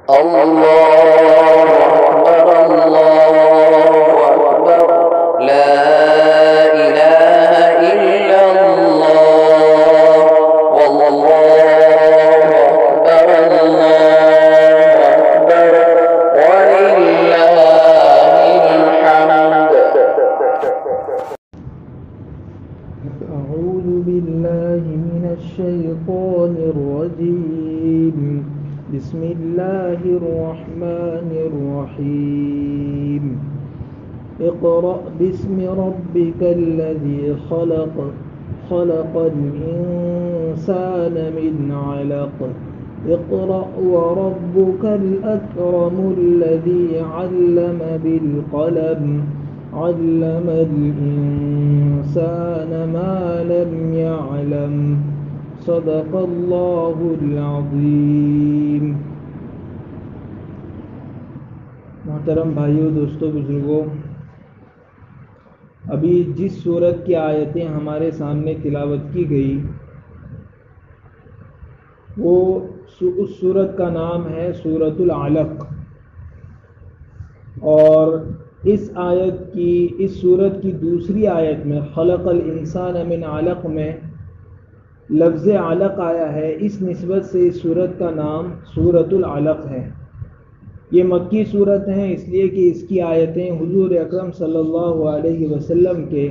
الله أكبر الله أكبر لا إله إلا الله والله أكبر الله أكبر ولله الحمد. أعوذ بالله من الشيطان الرجيم. بسم الله الرحمن الرحيم. اقرأ باسم ربك الذي خلق خلق الإنسان من علق اقرأ وربك الأكرم الذي علم بالقلم علم الإنسان ما لم يعلم صدق اللہ العظیم. محترم بھائیوں، دوستوں، بزرگوں، ابھی جس سورت کی آیتیں ہمارے سامنے تلاوت کی گئی وہ اس سورت کا نام ہے سورۃ العلق، اور اس سورت کی دوسری آیت میں خلق الانسان من علق میں لفظ علق آیا ہے. اس نسبت سے اس سورت کا نام سورۃ العلق ہے. یہ مکی سورت ہے اس لیے کہ اس کی آیتیں حضور اکرم صلی اللہ علیہ وسلم کے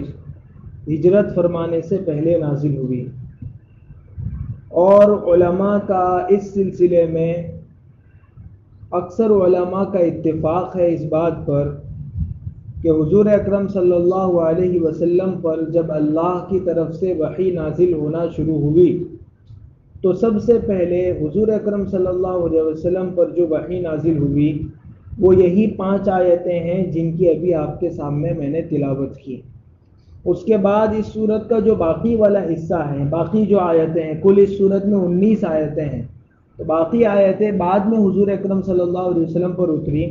ہجرت فرمانے سے پہلے نازل ہوئی، اور علماء کا اس سلسلے میں اکثر علماء کا اتفاق ہے اس بات پر کہ حضور اکرم صلی اللہ علیہ وسلم پر جب اللہ کی طرف سے وحی نازل ہونا شروع ہوئی تو سب سے پہلے حضور اکرم صلی اللہ علیہ وسلم پر جو وحی نازل ہوئی وہ یہی 5 آیتیں ہیں جن کی ابھی آپ کے سامنے میں نے تلاوت کی. اس کے بعد اس سورت کا جو باقی والا حصہ ہے، باقی جو آیتیں ہیں، کل اس سورت میں 19 آیتیں ہیں، تو باقی آیتیں بعد میں حضور اکرم صلی اللہ علیہ وسلم پر اتری،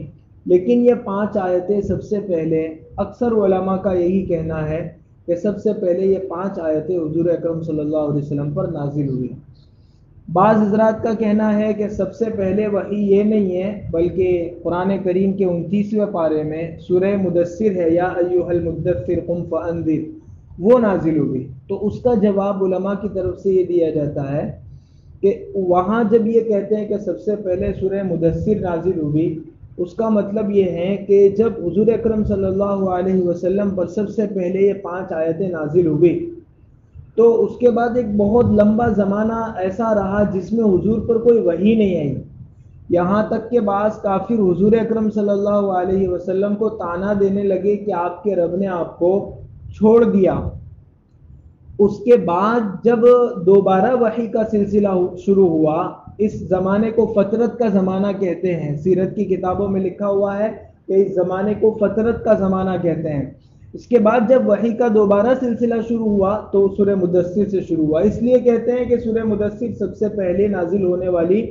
لیکن یہ 5 آیتیں سب سے پہلے، اکثر علماء کا یہی کہنا ہے کہ سب سے پہلے یہ 5 آیتیں حضور اکرم صلی اللہ علیہ وسلم پر نازل ہوئی. بعض حضرات کا کہنا ہے کہ سب سے پہلے وحی یہ نہیں ہے بلکہ قرآن کریم کے 29ویں پارے میں سورہ مدثر ہے، یا ایھا المدثر قم فانذر، وہ نازل ہوئی. تو اس کا جواب علماء کی طرف سے یہ دیا جاتا ہے کہ وہاں جب یہ کہتے ہیں کہ سب سے پہلے سورہ مدثر نازل ہوئی، اس کا مطلب یہ ہے کہ جب حضور اکرم صلی اللہ علیہ وسلم پر سب سے پہلے یہ 5 آیتیں نازل ہوئی تو اس کے بعد ایک بہت لمبا زمانہ ایسا رہا جس میں حضور پر کوئی وحی نہیں آئی، یہاں تک کہ بعض کافر حضور اکرم صلی اللہ علیہ وسلم کو طعنہ دینے لگے کہ آپ کے رب نے آپ کو چھوڑ دیا. اس کے بعد جب دوبارہ وحی کا سلسلہ شروع ہوا، اس زمانے کو فترت کا زمانہ کہتے ہیں، سیرت کی کتابوں میں لکھا ہوا ہے کہ اس زمانے کو فترت کا زمانہ کہتے ہیں. اس کے بعد جب وحی کا دوبارہ سلسلہ شروع ہوا تو سورہ مدثر سے شروع ہوا، اس لیے کہتے ہیں کہ سورہ مدثر سب سے پہلے نازل ہونے والی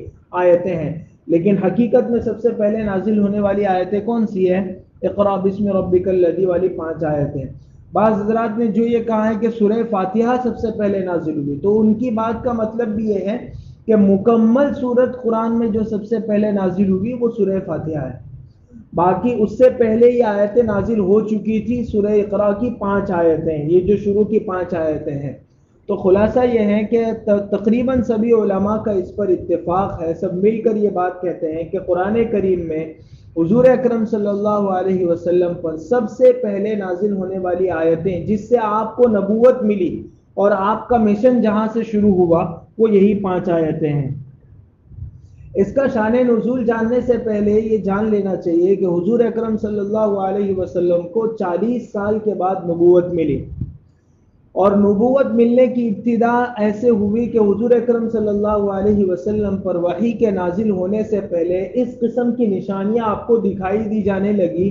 آیتیں ہیں. لیکن حقیقت میں سب سے پہلے نازل ہونے والی آیتیں کون سی ہیں؟ اقرأ باسم ربک الذی والی 5 آیتیں. بعض حضرات نے جو یہ کہا ہے کہ سورہ فاتحہ سب سے پہلے نازل ہوئی، تو ان کی بات کا مطلب بھی یہ ہے کہ مکمل سورت قرآن میں جو سب سے پہلے نازل ہوئی وہ سورہ فاتحہ ہے. باقی اس سے پہلے یہ آیتیں نازل ہو چکی تھی، سورہ اقرا کی 5 آیتیں، یہ جو شروع کی 5 آیتیں ہیں. تو خلاصہ یہ ہے کہ تقریباً سبھی علماء کا اس پر اتفاق ہے، سب مل کر یہ بات کہتے ہیں کہ قرآن کریم میں حضور اکرم صلی اللہ علیہ وسلم پر سب سے پہلے نازل ہونے والی آیتیں جس سے آپ کو نبوت ملی اور آپ کا مشن جہاں سے شروع ہوا وہ یہی 5 آیتیں ہیں. اس کا شان نزول جاننے سے پہلے یہ جان لینا چاہیے کہ حضور اکرم صلی اللہ علیہ وسلم کو 40 سال کے بعد نبوت ملی، اور نبوت ملنے کی ابتدا ایسے ہوئی کہ حضور اکرم صلی اللہ علیہ وسلم پر وحی کے نازل ہونے سے پہلے اس قسم کی نشانیاں آپ کو دکھائی دی جانے لگی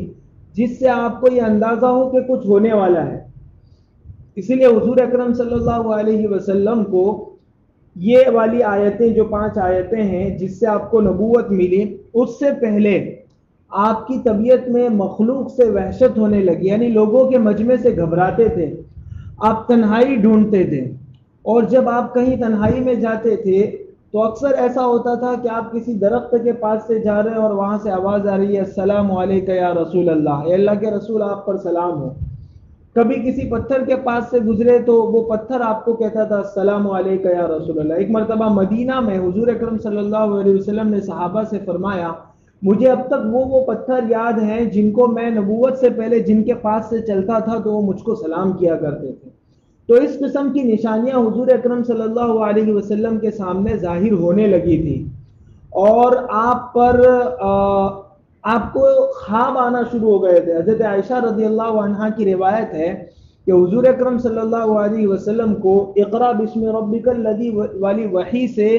جس سے آپ کو یہ اندازہ ہو کہ کچھ ہونے والا ہے. اسی لیے حضور اکرم صلی اللہ علیہ وسلم کو یہ والی آیتیں جو 5 آیتیں ہیں جس سے آپ کو نبوت ملی، اس سے پہلے آپ کی طبیعت میں مخلوق سے وحشت ہونے لگی، یعنی لوگوں کے مجمع سے گھبراتے تھے، آپ تنہائی ڈھونڈتے تھے، اور جب آپ کہیں تنہائی میں جاتے تھے تو اکثر ایسا ہوتا تھا کہ آپ کسی درخت کے پاس سے جا رہے ہیں اور وہاں سے آواز آ رہی ہے السلام علیکم یا رسول اللہ، اے اللہ کے رسول آپ پر سلام ہو۔ کبھی کسی پتھر کے پاس سے گزرے تو وہ پتھر آپ کو کہتا تھا السلام علیکم یا رسول اللہ۔ ایک مرتبہ مدینہ میں حضور اکرم صلی اللہ علیہ وسلم نے صحابہ سے فرمایا مجھے اب تک وہ پتھر یاد ہیں جن کو میں نبوت سے پہلے جن کے پاس سے چلتا تھا تو وہ مجھ کو سلام کیا کرتے تھے۔ تو اس قسم کی نشانیاں حضور اکرم صلی اللہ علیہ وسلم کے سامنے ظاہر ہونے لگی تھی، اور آپ کو خواب آنا شروع ہو گئے تھے۔ حضرت عائشہ رضی اللہ عنہا کی روایت ہے کہ حضور اکرم صلی اللہ علیہ وسلم کو اقرا بسم ربک الذی والی وحی سے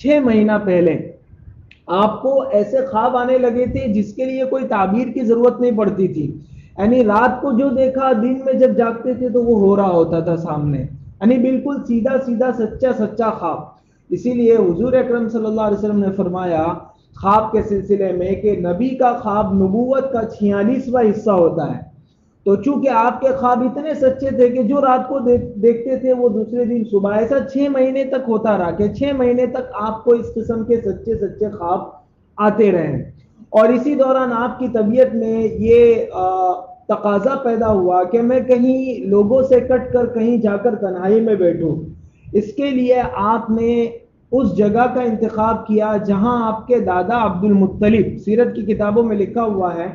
6 مہینہ پہلے آپ کو ایسے خواب آنے لگے تھے جس کے لیے کوئی تعبیر کی ضرورت نہیں پڑتی تھی، یعنی رات کو جو دیکھا دن میں جب جاگتے تھے تو وہ ہو رہا ہوتا تھا سامنے، یعنی بالکل سیدھا سیدھا سچا خواب۔ اسی لیے حضور اکرم صلی اللہ علیہ وسلم نے فرمایا خواب کے سلسلے میں کہ نبی کا خواب نبوت کا 46واں حصہ ہوتا ہے۔ تو چونکہ آپ کے خواب اتنے سچے تھے کہ جو رات کو دیکھتے تھے وہ دوسرے دن صبح، ایسا 6 مہینے تک ہوتا رہا کہ 6 مہینے تک آپ کو اس قسم کے سچے خواب آتے رہے، اور اسی دوران آپ کی طبیعت میں یہ تقاضا پیدا ہوا کہ میں کہیں لوگوں سے کٹ کر کہیں جا کر تنہائی میں بیٹھوں۔ اس کے لیے آپ نے اس جگہ کا انتخاب کیا جہاں آپ کے دادا عبد المطلب، سیرت کی کتابوں میں لکھا ہوا ہے،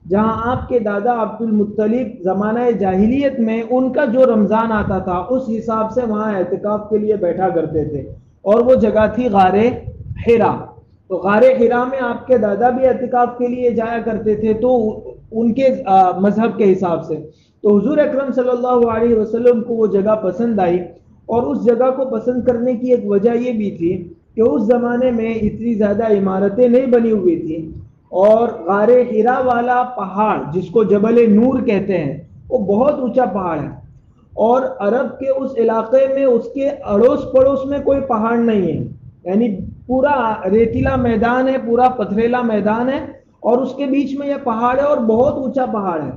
جہاں آپ کے دادا عبد المطلب زمانہ جاہلیت میں ان کا جو رمضان آتا تھا اس حساب سے وہاں اعتکاف کے لیے بیٹھا کرتے تھے، اور وہ جگہ تھی غار حرا۔ تو غار حرا میں آپ کے دادا بھی اعتکاف کے لیے جایا کرتے تھے، تو ان کے مذہب کے حساب سے تو حضور اکرم صلی اللہ علیہ وسلم کو وہ جگہ پسند آئی، اور اس جگہ کو پسند کرنے کی ایک وجہ یہ بھی تھی کہ اس زمانے میں اتنی زیادہ عمارتیں نہیں بنی ہوئی تھیں، اور غار حرا والا پہاڑ جس کو جبل نور کہتے ہیں وہ بہت اونچا پہاڑ ہے، اور عرب کے اس علاقے میں اس کے اڑوس پڑوس میں کوئی پہاڑ نہیں ہے، یعنی پورا ریتیلا میدان ہے، پورا پتھریلا میدان ہے، اور اس کے بیچ میں یہ پہاڑ ہے اور بہت اونچا پہاڑ ہے۔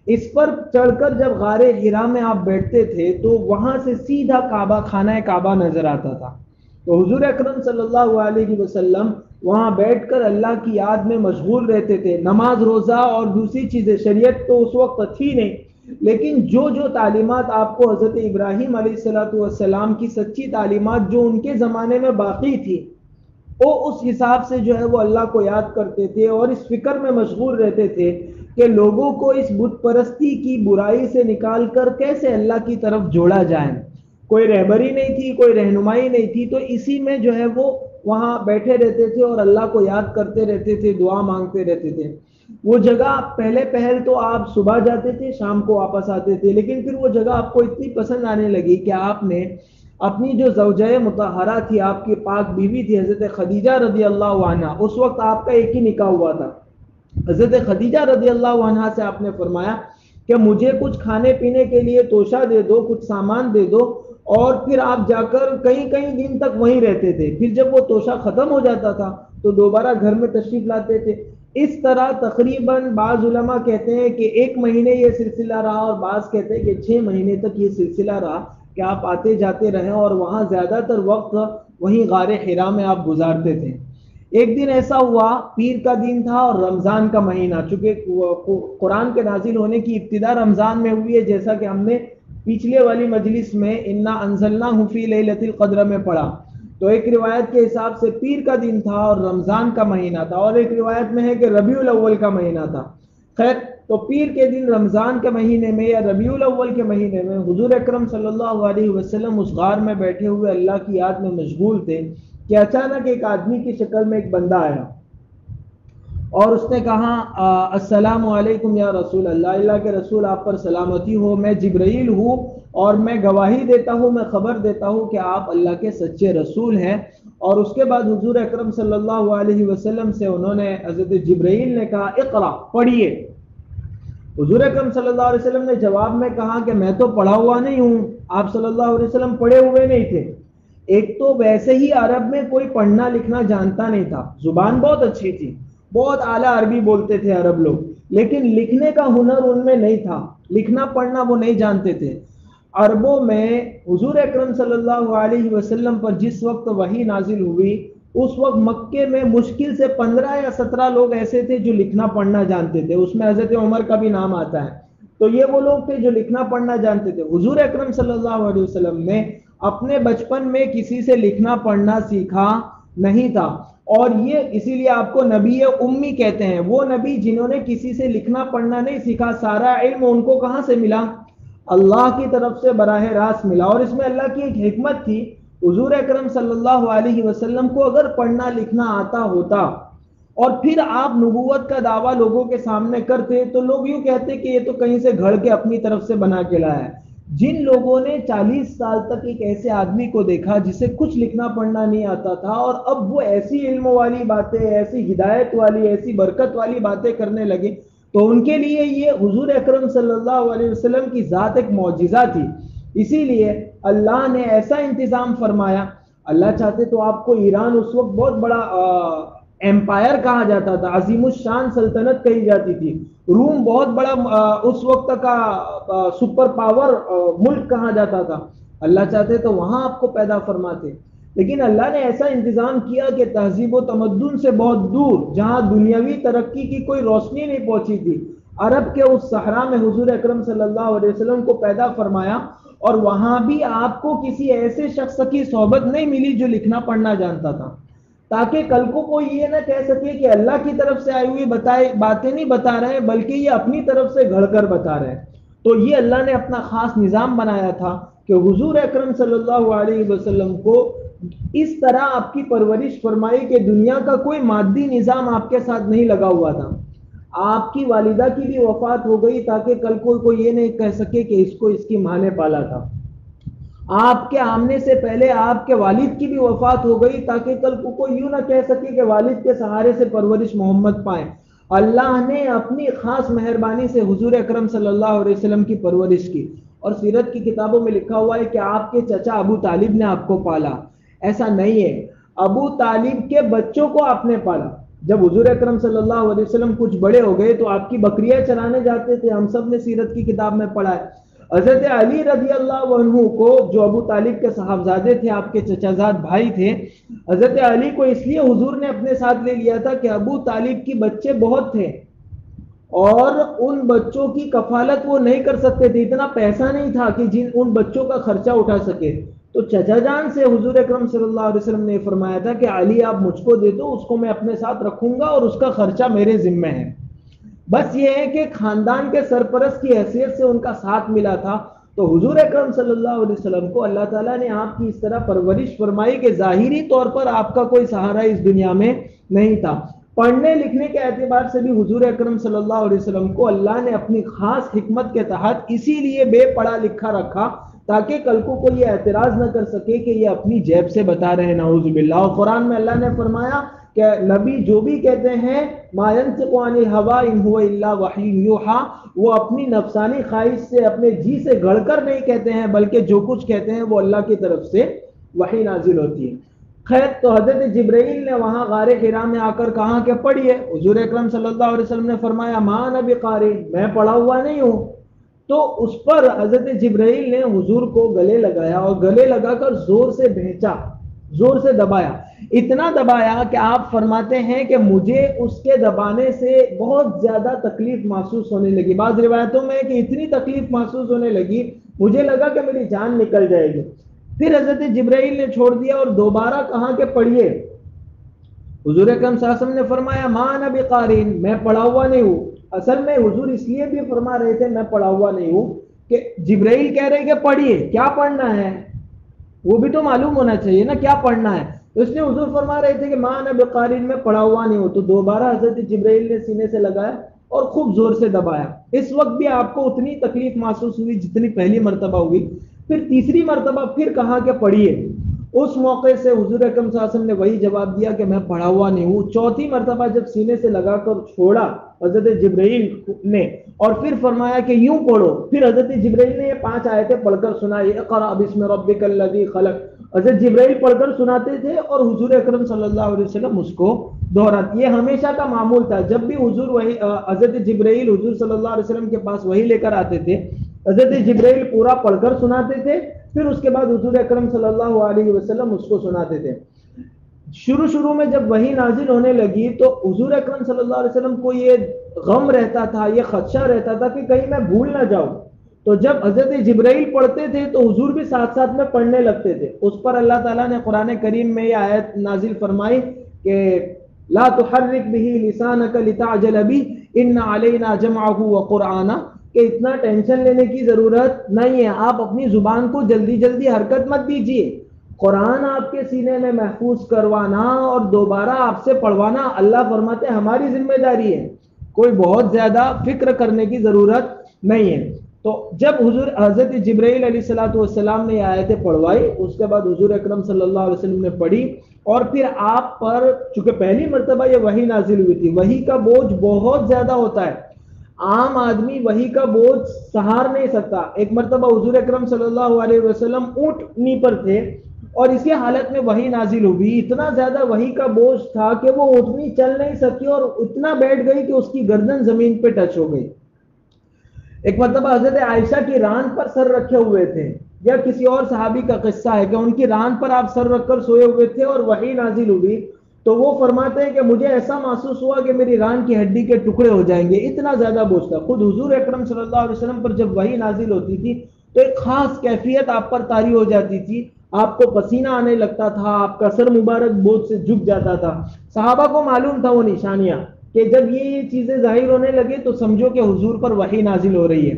اس پر چڑھ کر جب غار حرا میں آپ بیٹھتے تھے تو وہاں سے سیدھا کعبہ، خانہ کعبہ نظر آتا تھا۔ تو حضور اکرم صلی اللہ علیہ وسلم وہاں بیٹھ کر اللہ کی یاد میں مشغول رہتے تھے، نماز روزہ اور دوسری چیزیں، شریعت تو اس وقت تھی نہیں، لیکن جو تعلیمات آپ کو حضرت ابراہیم علیہ السلام کی سچی تعلیمات جو ان کے زمانے میں باقی تھی، وہ اس حساب سے جو ہے وہ اللہ کو یاد کرتے تھے، اور اس فکر میں مشغول رہتے تھے کہ لوگوں کو اس بت پرستی کی برائی سے نکال کر کیسے اللہ کی طرف جوڑا جائے۔ کوئی رہبری نہیں تھی، کوئی رہنمائی نہیں تھی، تو اسی میں جو ہے وہ وہاں بیٹھے رہتے تھے اور اللہ کو یاد کرتے رہتے تھے، دعا مانگتے رہتے تھے۔ وہ جگہ پہل تو آپ صبح جاتے تھے، شام کو واپس آتے تھے، لیکن پھر وہ جگہ آپ کو اتنی پسند آنے لگی کہ آپ نے اپنی جو زوجہ مطہرہ تھی، آپ کی پاک بیوی تھی حضرت خدیجہ رضی اللہ عنہا، اس وقت آپ کا ایک ہی نکاح ہوا تھا، حضرت خدیجہ رضی اللہ عنہا سے آپ نے فرمایا کہ مجھے کچھ کھانے پینے کے لیے توشہ دے دو، کچھ سامان دے دو، اور پھر آپ جا کر کئی دن تک وہیں رہتے تھے۔ پھر جب وہ توشہ ختم ہو جاتا تھا تو دوبارہ گھر میں تشریف لاتے تھے۔ اس طرح تقریباً بعض علماء کہتے ہیں کہ 1 مہینے یہ سلسلہ رہا، اور بعض کہتے ہیں کہ 6 مہینے تک یہ سلسلہ رہا کہ آپ آتے جاتے رہے، اور وہاں زیادہ تر وقت وہیں غار حرا میں آپ گزارتے تھے۔ ایک دن ایسا ہوا، پیر کا دن تھا اور رمضان کا مہینہ، چونکہ قرآن کے نازل ہونے کی ابتدا رمضان میں ہوئی ہے، جیسا کہ ہم نے پچھلے والی مجلس میں انا انزلناہ فی لیلۃ القدر میں پڑھا۔ تو ایک روایت کے حساب سے پیر کا دن تھا اور رمضان کا مہینہ تھا، اور ایک روایت میں ہے کہ ربیع الاول کا مہینہ تھا۔ خیر، تو پیر کے دن رمضان کے مہینے میں یا ربیع الاول کے مہینے میں حضور اکرم صلی اللہ علیہ وسلم اس غار میں بیٹھے ہوئے اللہ کی یاد میں مشغول تھے کہ اچانک ایک آدمی کی شکل میں ایک بندہ آیا، اور اس نے کہا السلام علیکم یا رسول اللہ، اللہ کے رسول آپ پر سلامتی ہو، میں جبرائیل ہوں اور میں گواہی دیتا ہوں، میں خبر دیتا ہوں کہ آپ اللہ کے سچے رسول ہیں۔ اور اس کے بعد حضور اکرم صلی اللہ علیہ وسلم سے انہوں نے، حضرت جبرائیل نے کہا اقرا، پڑھیے۔ حضور اکرم صلی اللہ علیہ وسلم نے جواب میں کہا کہ میں تو پڑھا ہوا نہیں ہوں۔ آپ صلی اللہ علیہ وسلم پڑھے ہوئے نہیں تھے، ایک تو ویسے ہی عرب میں کوئی پڑھنا لکھنا جانتا نہیں تھا، زبان بہت اچھی تھی، بہت اعلیٰ عربی بولتے تھے عرب لوگ، لیکن لکھنے کا ہنر ان میں نہیں تھا، لکھنا پڑھنا وہ نہیں جانتے تھے۔ عربوں میں حضور اکرم صلی اللہ علیہ وسلم پر جس وقت وحی نازل ہوئی اس وقت مکے میں مشکل سے 15 یا 17 لوگ ایسے تھے جو لکھنا پڑھنا جانتے تھے، اس میں حضرت عمر کا بھی نام آتا ہے۔ تو یہ وہ لوگ تھے جو لکھنا پڑھنا جانتے تھے۔ حضور اکرم صلی اللہ علیہ وسلم نے اپنے بچپن میں کسی سے لکھنا پڑھنا سیکھا نہیں تھا، اور یہ اسی لیے آپ کو نبی امی کہتے ہیں۔ وہ نبی جنہوں نے کسی سے لکھنا پڑھنا نہیں سیکھا، سارا علم ان کو کہاں سے ملا؟ اللہ کی طرف سے براہ راست ملا۔ اور اس میں اللہ کی ایک حکمت تھی، حضور اکرم صلی اللہ علیہ وسلم کو اگر پڑھنا لکھنا آتا ہوتا اور پھر آپ نبوت کا دعویٰ لوگوں کے سامنے کرتے تو لوگ یوں کہتے کہ یہ تو کہیں سے گھڑ کے اپنی طرف سے بنا کے لایا ہے۔ جن لوگوں نے 40 سال تک ایک ایسے آدمی کو دیکھا جسے کچھ لکھنا پڑھنا نہیں آتا تھا، اور اب وہ ایسی علم والی باتیں، ایسی ہدایت والی، ایسی برکت والی باتیں کرنے لگے، تو ان کے لیے یہ حضور اکرم صلی اللہ علیہ وسلم کی ذات ایک معجزہ تھی۔ اسی لیے اللہ نے ایسا انتظام فرمایا۔ اللہ چاہتے تو آپ کو ایران اس وقت بہت بڑا ایمپائر کہا جاتا تھا، عظیم الشان سلطنت کہی جاتی تھی۔ روم بہت بڑا اس وقت کا سپر پاور ملک کہا جاتا تھا۔ اللہ چاہتے تو وہاں آپ کو پیدا فرماتے، لیکن اللہ نے ایسا انتظام کیا کہ تہذیب و تمدن سے بہت دور، جہاں دنیاوی ترقی کی کوئی روشنی نہیں پہنچی تھی، عرب کے اس صحرا میں حضور اکرم صلی اللہ علیہ وسلم کو پیدا فرمایا، اور وہاں بھی آپ کو کسی ایسے شخص کی صحبت نہیں ملی جو لکھنا پڑھنا جانتا تھا، تاکہ کل کو کوئی یہ نہ کہہ سکے کہ اللہ کی طرف سے آئی ہوئی باتیں نہیں بتا رہے ہیں، بلکہ یہ اپنی طرف سے گھڑ کر بتا رہے ہیں۔ تو یہ اللہ نے اپنا خاص نظام بنایا تھا کہ حضور اکرم صلی اللہ علیہ وسلم کو اس طرح آپ کی پرورش فرمائی کہ دنیا کا کوئی مادی نظام آپ کے ساتھ نہیں لگا ہوا تھا۔ آپ کی والدہ کی بھی وفات ہو گئی تاکہ کل کوئی یہ نہیں کہہ سکے کہ اس کو اس کی ماں نے پالا تھا۔ آپ کے آمنے سے پہلے آپ کے والد کی بھی وفات ہو گئی تاکہ کل کو کوئی یوں نہ کہہ سکے کہ والد کے سہارے سے پرورش محمد پائے۔ اللہ نے اپنی خاص مہربانی سے حضور اکرم صلی اللہ علیہ وسلم کی پرورش کی، اور سیرت کی کتابوں میں لکھا ہوا ہے کہ آپ کے چچا ابو طالب نے آپ کو پالا۔ ایسا نہیں ہے، ابو طالب کے بچوں کو آپ نے پالا۔ جب حضور اکرم صلی اللہ علیہ وسلم کچھ بڑے ہو گئے تو آپ کی بکریاں چرانے جاتے تھے، ہم سب نے سیرت کی کتاب میں پڑھا ہے۔ حضرت علی رضی اللہ عنہ کو، جو ابو طالب کے صاحبزادے تھے، آپ کے چچا زاد بھائی تھے، حضرت علی کو اس لیے حضور نے اپنے ساتھ لے لیا تھا کہ ابو طالب کی بچے بہت تھے اور ان بچوں کی کفالت وہ نہیں کر سکتے تھے، اتنا پیسہ نہیں تھا کہ ان بچوں کا خرچہ اٹھا سکے۔ تو چچا جان سے حضور اکرم صلی اللہ علیہ وسلم نے فرمایا تھا کہ علی آپ مجھ کو دے دو، اس کو میں اپنے ساتھ رکھوں گا اور اس کا خرچہ میرے ذمہ ہے۔ بس یہ ہے کہ خاندان کے سرپرست کی حیثیت سے ان کا ساتھ ملا تھا۔ تو حضور اکرم صلی اللہ علیہ وسلم کو اللہ تعالیٰ نے آپ کی اس طرح پرورش فرمائی کہ ظاہری طور پر آپ کا کوئی سہارا اس دنیا میں نہیں تھا۔ پڑھنے لکھنے کے اعتبار سے بھی حضور اکرم صلی اللہ علیہ وسلم کو اللہ نے اپنی خاص حکمت کے تحت اسی لیے بے پڑھا لکھا رکھا تاکہ کل کو کوئی اعتراض نہ کر سکے کہ یہ اپنی جیب سے بتا رہے ہیں، نعوذ باللہ۔ اور قرآن میں اللہ نے فرمایا کہ نبی جو بھی کہتے ہیں ما ينطق عن الهوى ان هو الا وحی یوحى، وہ اپنی نفسانی خواہش سے، اپنے جی سے گھڑ کر نہیں کہتے ہیں، بلکہ جو کچھ کہتے ہیں وہ اللہ کی طرف سے وحی نازل ہوتی ہے۔ خیر، تو حضرت جبرائیل نے وہاں غار حرا میں آ کر کہا کہ پڑھیے۔ حضور اکرم صلی اللہ علیہ وسلم نے فرمایا ما انا بقاری، میں پڑھا ہوا نہیں ہوں۔ تو اس پر حضرت جبرائیل نے حضور کو گلے لگایا اور گلے لگا کر زور سے بھینچا، زور سے دبایا، اتنا دبایا کہ آپ فرماتے ہیں کہ مجھے اس کے دبانے سے بہت زیادہ تکلیف محسوس ہونے لگی۔ بعض روایتوں میں کہ اتنی تکلیف محسوس ہونے لگی مجھے لگا کہ میری جان نکل جائے گی۔ پھر حضرت جبرائیل نے چھوڑ دیا اور دوبارہ کہا کہ پڑھیے۔ حضور اکرم صلی اللہ علیہ وسلم نے فرمایا ما انا بقارئ، میں پڑھا ہوا نہیں ہوں۔ اصل میں حضور اس لیے بھی فرما رہے تھے میں پڑھا ہوا نہیں ہوں کہ جبرائیل کہہ رہے کہ پڑھیے، کیا پڑھنا ہے وہ بھی تو معلوم ہونا چاہیے نا، کیا پڑھنا ہے۔ تو اس لیے حضور فرما رہے تھے کہ ما انا بقارئ، میں پڑھا ہوا نہیں ہوں۔ تو دوبارہ حضرت جبرائیل نے سینے سے لگایا اور خوب زور سے دبایا۔ اس وقت بھی آپ کو اتنی تکلیف محسوس ہوئی جتنی پہلی مرتبہ ہوئی۔ پھر تیسری مرتبہ پھر کہا کہ پڑھیے۔ اس موقع سے حضور اکرم صلی اللہ علیہ وسلم نے وہی جواب دیا کہ میں پڑھا ہوا نہیں ہوں۔ چوتھی مرتبہ جب سینے سے لگا کر چھوڑا حضرت جبرائیل نے اور پھر فرمایا کہ یوں پڑھو، پھر حضرت جبرائیل نے یہ 5 آیتیں پڑھ کر سنائی، اقرأ بسم ربک الذی خلق۔ حضرت جبرائیل پڑھ کر سناتے تھے اور حضور اکرم صلی اللہ علیہ وسلم اس کو دہراتے۔ یہ ہمیشہ کا معمول تھا، جب بھی حضرت جبرائیل حضور صلی اللہ علیہ وسلم کے پاس وحی لے کر آتے تھے حضرت جبرائیل پورا پڑھ کر سناتے تھے، پھر اس کے بعد حضور اکرم صلی اللہ علیہ وسلم اس کو سناتے تھے۔ شروع میں جب وحی نازل ہونے لگی تو حضور اکرم صلی اللہ علیہ وسلم کو یہ غم رہتا تھا، یہ خدشہ رہتا تھا کہ کہیں میں بھول نہ جاؤں، تو جب حضرت جبرائیل پڑھتے تھے تو حضور بھی ساتھ ساتھ میں پڑھنے لگتے تھے۔ اس پر اللہ تعالیٰ نے قرآن کریم میں یہ آیت نازل فرمائی کہ لا تحرک به لسانک لتعجل به ان علینا جمعہ وقرآنہ، کہ اتنا ٹینشن لینے کی ضرورت نہیں ہے، آپ اپنی زبان کو جلدی جلدی حرکت مت دیجیے، قرآن آپ کے سینے میں محفوظ کروانا اور دوبارہ آپ سے پڑھوانا اللہ فرماتے ہیں ہماری ذمہ داری ہے، کوئی بہت زیادہ فکر کرنے کی ضرورت نہیں ہے۔ تو جب حضرت جبرائیل علیہ السلام نے یہ آیتیں پڑھوائی، اس کے بعد حضور اکرم صلی اللہ علیہ وسلم نے پڑھی، اور پھر آپ پر چونکہ پہلی مرتبہ یہ وحی نازل ہوئی تھی، وحی کا بوجھ بہت زیادہ ہوتا ہے، عام آدمی وحی کا بوجھ سہار نہیں سکتا۔ ایک مرتبہ حضور اکرم صلی اللہ علیہ وسلم اونٹنی پر تھے اور اسی حالت میں وحی نازل ہوئی، اتنا زیادہ وحی کا بوجھ تھا کہ وہ اونٹنی چل نہیں سکی اور اتنا بیٹھ گئی کہ اس کی گردن زمین پہ ٹچ ہو گئی۔ ایک مرتبہ حضرت عائشہ کی ران پر سر رکھے ہوئے تھے، یا کسی اور صحابی کا قصہ ہے کہ ان کی ران پر آپ سر رکھ کر سوئے ہوئے تھے اور وحی نازل ہوئی، تو وہ فرماتے ہیں کہ مجھے ایسا محسوس ہوا کہ میری ران کی ہڈی کے ٹکڑے ہو جائیں گے، اتنا زیادہ بوجھ تھا۔ خود حضور اکرم صلی اللہ علیہ وسلم پر جب وحی نازل ہوتی تھی تو ایک خاص کیفیت آپ پر طاری ہو جاتی تھی، آپ کو پسینہ آنے لگتا تھا، آپ کا سر مبارک بوجھ سے جھک جاتا تھا۔ صحابہ کو معلوم تھا وہ نشانیاں کہ جب یہ چیزیں ظاہر ہونے لگے تو سمجھو کہ حضور پر وحی نازل ہو رہی ہے،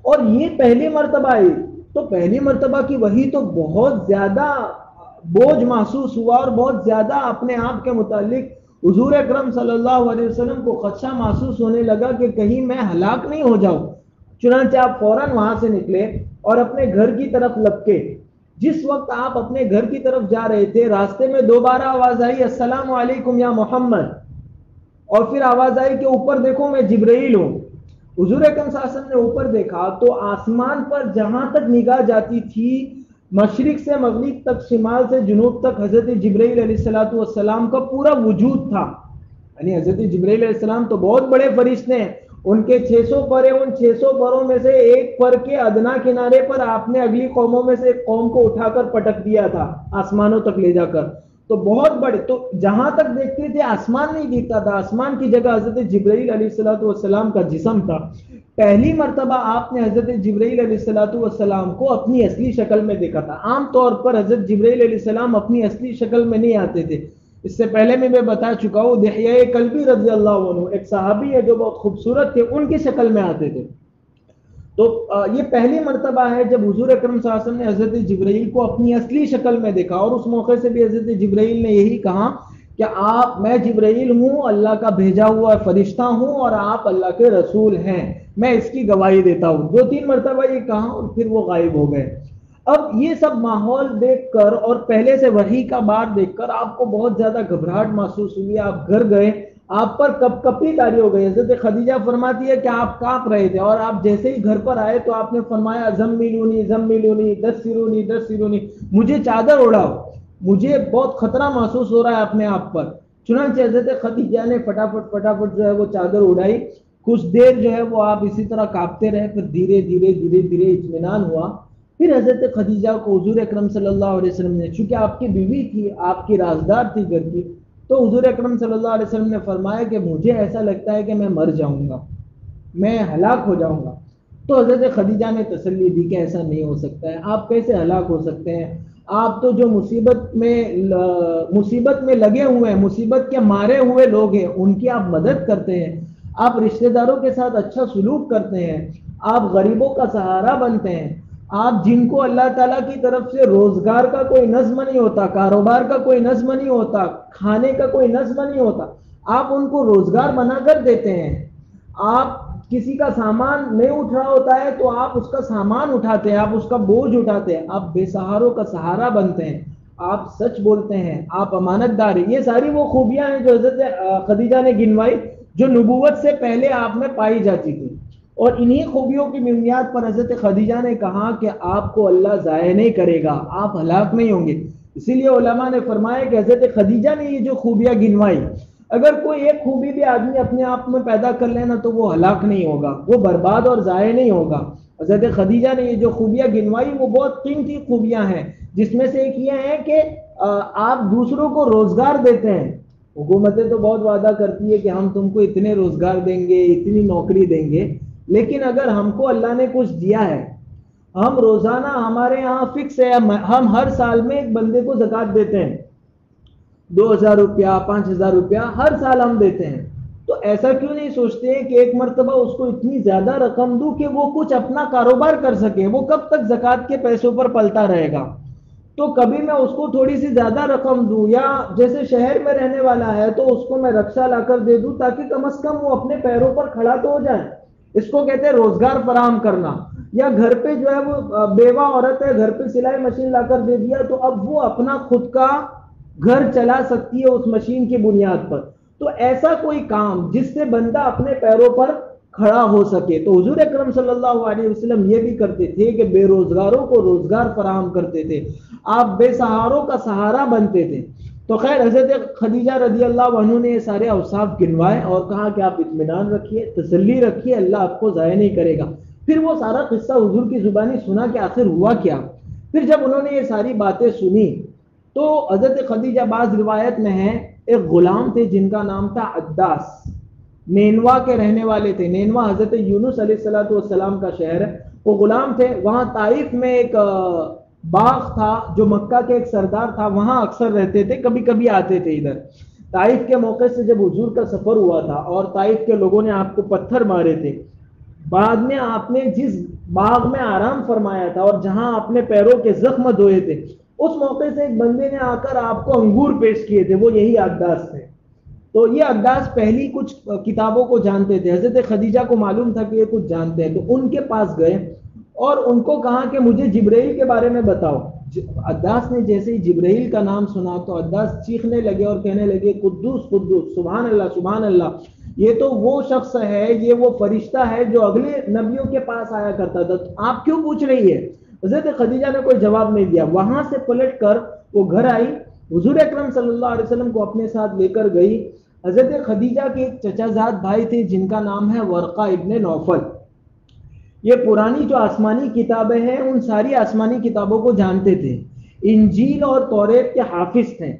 اور یہ پہلی مرتبہ آئی تو پہلی مرتبہ کی وحی تو بہت زیادہ بوجھ محسوس ہوا اور بہت زیادہ اپنے آپ کے متعلق حضور اکرم صلی اللہ علیہ وسلم کو خدشہ محسوس ہونے لگا کہ کہیں میں ہلاک نہیں ہو جاؤں۔ چنانچہ آپ فوراً وہاں سے نکلے اور اپنے گھر کی طرف لپکے۔ جس وقت آپ اپنے گھر کی طرف جا رہے تھے راستے میں دوبارہ آواز آئی السلام علیکم یا محمد، اور پھر آواز آئی کہ اوپر دیکھو میں جبرائیل ہوں۔ حضور اکرم صلی اللہ علیہ وسلم نے اوپر دیکھا تو آسمان پر جہاں تک نگاہ جاتی تھی، مشرق سے مغرب تک، شمال سے جنوب تک، حضرت جبرائیل علیہ السلام کا پورا وجود تھا۔ یعنی حضرت جبرائیل علیہ السلام تو بہت بڑے فرشتے ہیں، ان کے 600 پر ہیں، ان 600 پروں میں سے ایک پر کے ادنا کنارے پر آپ نے اگلی قوموں میں سے ایک قوم کو اٹھا کر پٹک دیا تھا آسمانوں تک لے جا کر، تو بہت بڑے، تو جہاں تک دیکھتے تھے آسمان نہیں دکھتا تھا، آسمان کی جگہ حضرت جبرائیل علیہ السلام کا جسم تھا۔ پہلی مرتبہ آپ نے حضرت جبرائیل علیہ السلام کو اپنی اصلی شکل میں دیکھا تھا۔ عام طور پر حضرت جبرائیل علیہ السلام اپنی اصلی شکل میں نہیں آتے تھے، اس سے پہلے میں بتا چکا ہوں، دحیہ کلبی رضی اللہ عنہ ایک صحابی ہے جو بہت خوبصورت تھے، ان کی شکل میں آتے تھے۔ تو یہ پہلی مرتبہ ہے جب حضور اکرم صلی اللہ علیہ وسلم نے حضرت جبرائیل کو اپنی اصلی شکل میں دیکھا، اور اس موقع سے بھی حضرت جبرائیل نے یہی کہا کہ میں جبرائیل ہوں، اللہ کا بھیجا ہوا فرشتہ ہوں، اور آپ اللہ کے رسول ہیں، میں اس کی گواہی دیتا ہوں۔ 2-3 مرتبہ یہ کہا اور پھر وہ غائب ہو گئے۔ اب یہ سب ماحول دیکھ کر اور پہلے سے وحی کا بار دیکھ کر آپ کو بہت زیادہ گھبراہٹ محسوس ہوئی، آپ گھر گئے، آپ پر کپ کپی طاری ہو گئی۔ حضرت خدیجہ فرماتی ہے کہ آپ کانپ رہے تھے، اور آپ جیسے ہی گھر پر آئے تو آپ نے فرمایا زملونی زملونی دثرونی دثرونی، مجھے چادر اڑاؤ، مجھے بہت خطرہ محسوس ہو رہا ہے اپنے آپ پر۔ چنانچہ حضرت خدیجہ نے فٹافٹ جو ہے وہ چادر اڑائی، کچھ دیر جو ہے وہ آپ اسی طرح کانپتے رہے، پھر دھیرے دھیرے اطمینان ہوا۔ پھر حضرت خدیجہ کو حضور اکرم صلی اللہ علیہ وسلم نے، چونکہ آپ کی بیوی تھی، آپ کی رازدار تھی گھر کی، تو حضور اکرم صلی اللہ علیہ وسلم نے فرمایا کہ مجھے ایسا لگتا ہے کہ میں مر جاؤں گا، میں ہلاک ہو جاؤں گا۔ تو حضرت خدیجہ نے تسلی دی کہ ایسا نہیں ہو سکتا ہے، آپ کیسے ہلاک ہو سکتے ہیں؟ آپ تو جو مصیبت میں لگے ہوئے ہیں، مصیبت کے مارے ہوئے لوگ ہیں، ان کی آپ مدد کرتے ہیں، آپ رشتہ داروں کے ساتھ اچھا سلوک کرتے ہیں، آپ غریبوں کا سہارا بنتے ہیں، آپ جن کو اللہ تعالیٰ کی طرف سے روزگار کا کوئی نظم نہیں ہوتا، کاروبار کا کوئی نظم نہیں ہوتا، کھانے کا کوئی نظم نہیں ہوتا، آپ ان کو روزگار بنا کر دیتے ہیں۔ آپ کسی کا سامان نہیں اٹھ رہا ہوتا ہے تو آپ اس کا سامان اٹھاتے ہیں، آپ اس کا بوجھ اٹھاتے ہیں، آپ بے سہاروں کا سہارا بنتے ہیں، آپ سچ بولتے ہیں، آپ امانت دار ہیں۔ یہ ساری وہ خوبیاں ہیں جو حضرت خدیجہ نے گنوائی، جو نبوت سے پہلے آپ میں پائی جاتی تھی، اور انہی خوبیوں کی بنیاد پر حضرت خدیجہ نے کہا کہ آپ کو اللہ ضائع نہیں کرے گا، آپ ہلاک نہیں ہوں گے۔ اسی لیے علماء نے فرمایا کہ حضرت خدیجہ نے یہ جو خوبیاں گنوائی، اگر کوئی ایک خوبی بھی آدمی اپنے آپ میں پیدا کر لینا تو وہ ہلاک نہیں ہوگا، وہ برباد اور ضائع نہیں ہوگا۔ حضرت خدیجہ نے یہ جو خوبیاں گنوائی وہ بہت قیمتی خوبیاں ہیں، جس میں سے ایک یہ ہے کہ آپ دوسروں کو روزگار دیتے ہیں۔ حکومتیں تو بہت وعدہ کرتی ہے کہ ہم تم کو اتنے روزگار دیں گے، اتنی نوکری دیں گے، لیکن اگر ہم کو اللہ نے کچھ دیا ہے، ہم روزانہ، ہمارے یہاں فکس ہے، ہم ہر سال میں ایک بندے کو زکوٰۃ دیتے ہیں، 2000 روپیہ 5000 روپیہ ہر سال ہم دیتے ہیں، تو ایسا کیوں نہیں سوچتے ہیں کہ ایک مرتبہ اس کو اتنی زیادہ رقم دوں کہ وہ کچھ اپنا کاروبار کر سکے؟ وہ کب تک زکوٰۃ کے پیسوں پر پلتا رہے گا؟ تو کبھی میں اس کو تھوڑی سی زیادہ رقم دوں، یا جیسے شہر میں رہنے والا ہے تو اس کو میں رکشہ لا کر دے دوں تاکہ کم از کم وہ اپنے پیروں پر کھڑا تو ہو جائے۔ اس کو کہتے ہیں روزگار فراہم کرنا۔ یا گھر پہ جو ہے وہ بیوہ عورت ہے، گھر پہ سلائی مشین لا کر دے دیا تو اب وہ اپنا خود کا گھر چلا سکتی ہے اس مشین کی بنیاد پر۔ تو ایسا کوئی کام جس سے بندہ اپنے پیروں پر کھڑا ہو سکے، تو حضور اکرم صلی اللہ علیہ وسلم یہ بھی کرتے تھے کہ بے روزگاروں کو روزگار فراہم کرتے تھے، آپ بے سہاروں کا سہارا بنتے تھے۔ تو خیر حضرت خدیجہ رضی اللہ عنہ نے یہ سارے اوصاف گنوائے اور کہا کہ آپ اطمینان رکھیے، تسلی رکھیے، اللہ آپ کو ضائع نہیں کرے گا۔ پھر وہ سارا قصہ حضور کی زبانی سنا کہ آخر ہوا کیا۔ پھر جب انہوں نے یہ ساری باتیں سنی تو حضرت خدیجہ، بعض روایت میں ہے، ایک غلام تھے جن کا نام تھا عداس، نینوا کے رہنے والے تھے۔ نینوا حضرت یونس علیہ السلام کا شہر ہے۔ وہ غلام تھے، وہاں طائف میں ایک باغ تھا جو مکہ کے ایک سردار تھا، وہاں اکثر رہتے تھے، کبھی کبھی آتے تھے ادھر۔ طائف کے موقع سے جب حضور کا سفر ہوا تھا اور طائف کے لوگوں نے آپ کو پتھر مارے تھے، بعد میں آپ نے جس باغ میں آرام فرمایا تھا اور جہاں آپ نے پیروں کے زخم دھوئے تھے، اس موقع سے ایک بندے نے آ کر آپ کو انگور پیش کیے تھے، وہ یہی عداس تھے۔ تو یہ عداس پہلی کچھ کتابوں کو جانتے تھے، حضرت خدیجہ کو معلوم تھا کہ یہ کچھ جانتے ہیں، تو ان کے پاس گئے اور ان کو کہا کہ مجھے جبرائیل کے بارے میں بتاؤ۔ عداس نے جیسے ہی جبرائیل کا نام سنا تو عداس چیخنے لگے اور کہنے لگے قدوس قدوس، سبحان اللہ سبحان اللہ، یہ تو وہ شخص ہے، یہ وہ فرشتہ ہے جو اگلے نبیوں کے پاس آیا کرتا تھا، آپ کیوں پوچھ رہی ہے؟ حضرت خدیجہ نے کوئی جواب نہیں دیا۔ وہاں سے پلٹ کر وہ گھر آئی، حضور اکرم صلی اللہ علیہ وسلم کو اپنے ساتھ لے کر گئی۔ حضرت خدیجہ کے ایک چچا زاد بھائی تھے جن کا نام ہے ورقہ ابن نوفل۔ یہ پرانی جو آسمانی کتابیں ہیں ان ساری آسمانی کتابوں کو جانتے تھے، انجیل اور توریت کے حافظ تھے،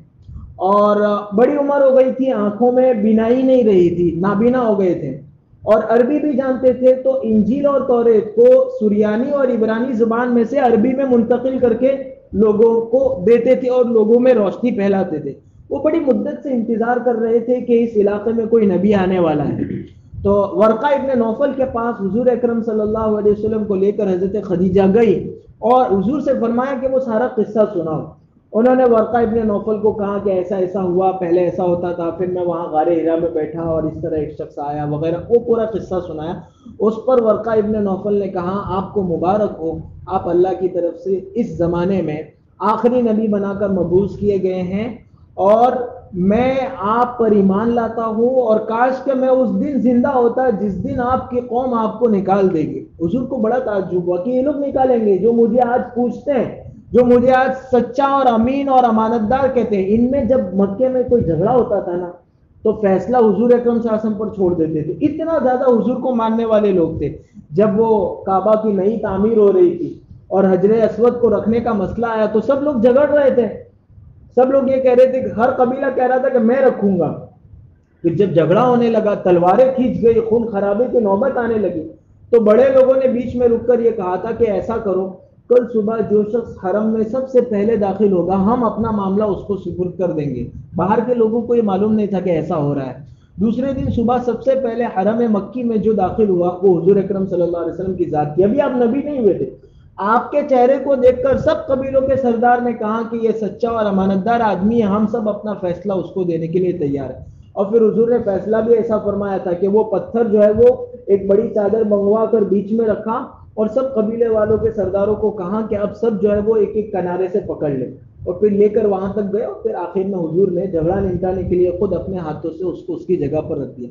اور بڑی عمر ہو گئی تھی، آنکھوں میں بینائی نہیں رہی تھی، نابینا ہو گئے تھے، اور عربی بھی جانتے تھے، تو انجیل اور توریت کو سریانی اور عبرانی زبان میں سے عربی میں منتقل کر کے لوگوں کو دیتے تھے اور لوگوں میں روشنی پھیلاتے تھے۔ وہ بڑی مدت سے انتظار کر رہے تھے کہ اس علاقے میں کوئی نبی آنے والا ہے، تو ورقہ ابن نوفل کے پاس حضور اکرم صلی اللہ علیہ وسلم کو لے کر حضرت خدیجہ گئی اور حضور سے فرمایا کہ وہ سارا قصہ سناؤ۔ انہوں نے ورقہ ابن نوفل کو کہا کہ ایسا ایسا ہوا، پہلے ایسا ہوتا تھا، پھر میں وہاں غار ہرا میں بیٹھا اور اس طرح ایک شخص آیا وغیرہ، وہ پورا قصہ سنایا۔ اس پر ورقہ ابن نوفل نے کہا آپ کو مبارک ہو، آپ اللہ کی طرف سے اس زمانے میں آخری نبی بنا کر مبعوث کیے گئے ہیں، اور میں آپ پر ایمان لاتا ہوں، اور کاش کہ میں اس دن زندہ ہوتا جس دن آپ کی قوم آپ کو نکال دے گی۔ حضور کو بڑا تعجب ہوا کہ یہ لوگ نکالیں گے جو مجھے آج پوچھتے ہیں، جو مجھے آج سچا اور امین اور امانت دار کہتے ہیں۔ ان میں جب مکے میں کوئی جھگڑا ہوتا تھا نا تو فیصلہ حضور اکرم صلی اللہ علیہ وسلم پر چھوڑ دیتے تھے، اتنا زیادہ حضور کو ماننے والے لوگ تھے۔ جب وہ کعبہ کی نئی تعمیر ہو رہی تھی اور حجر اسود کو رکھنے کا مسئلہ آیا تو سب لوگ جھگڑ رہے تھے، سب لوگ یہ کہہ رہے تھے کہ ہر قبیلہ کہہ رہا تھا کہ میں رکھوں گا۔ پھر جب جھگڑا ہونے لگا، تلواریں کھینچ گئی، خون خرابے کی نوبت آنے لگی، تو بڑے لوگوں نے بیچ میں رک کر یہ کہا تھا کہ ایسا کرو، کل صبح جو شخص حرم میں سب سے پہلے داخل ہوگا ہم اپنا معاملہ اس کو سپرد کر دیں گے۔ باہر کے لوگوں کو یہ معلوم نہیں تھا کہ ایسا ہو رہا ہے۔ دوسرے دن صبح سب سے پہلے حرم مکی میں جو داخل ہوا وہ حضور اکرم صلی اللہ علیہ وسلم کی ذات تھی۔ ابھی آپ نبی نہیں ہوئے تھے، آپ کے چہرے کو دیکھ کر سب قبیلوں کے سردار نے کہا کہ یہ سچا اور امانتدار آدمی ہے، ہم سب اپنا فیصلہ اس کو دینے کے لیے تیار ہیں۔ اور پھر حضور نے فیصلہ بھی ایسا فرمایا تھا کہ وہ پتھر جو ہے وہ ایک بڑی چادر منگوا کر بیچ میں رکھا اور سب قبیلے والوں کے سرداروں کو کہا کہ اب سب جو ہے وہ ایک ایک کنارے سے پکڑ لیں، اور پھر لے کر وہاں تک گئے، اور پھر آخر میں حضور نے جھگڑا نمٹانے کے لیے خود اپنے ہاتھوں سے اس کو اس کی جگہ پر رکھ دیا۔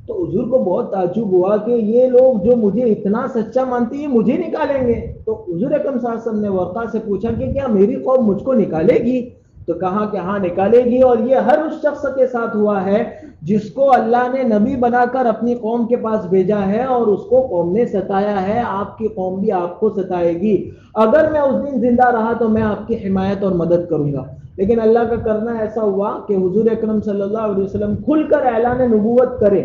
تو حضور کو بہت تعجب ہوا کہ یہ لوگ جو مجھے اتنا سچا مانتے ہیں مجھے نکالیں گے۔ تو حضور اکرم صلی اللہ علیہ وسلم نے ورقہ سے پوچھا کہ کیا میری قوم مجھ کو نکالے گی؟ تو کہا کہ ہاں نکالے گی، اور یہ ہر اس شخص کے ساتھ ہوا ہے جس کو اللہ نے نبی بنا کر اپنی قوم کے پاس بھیجا ہے اور اس کو قوم نے ستایا ہے، آپ کی قوم بھی آپ کو ستائے گی، اگر میں اس دن زندہ رہا تو میں آپ کی حمایت اور مدد کروں گا۔ لیکن اللہ کا کرنا ایسا ہوا کہ حضور اکرم صلی اللہ علیہ وسلم کھل کر اعلان نبوت کرے۔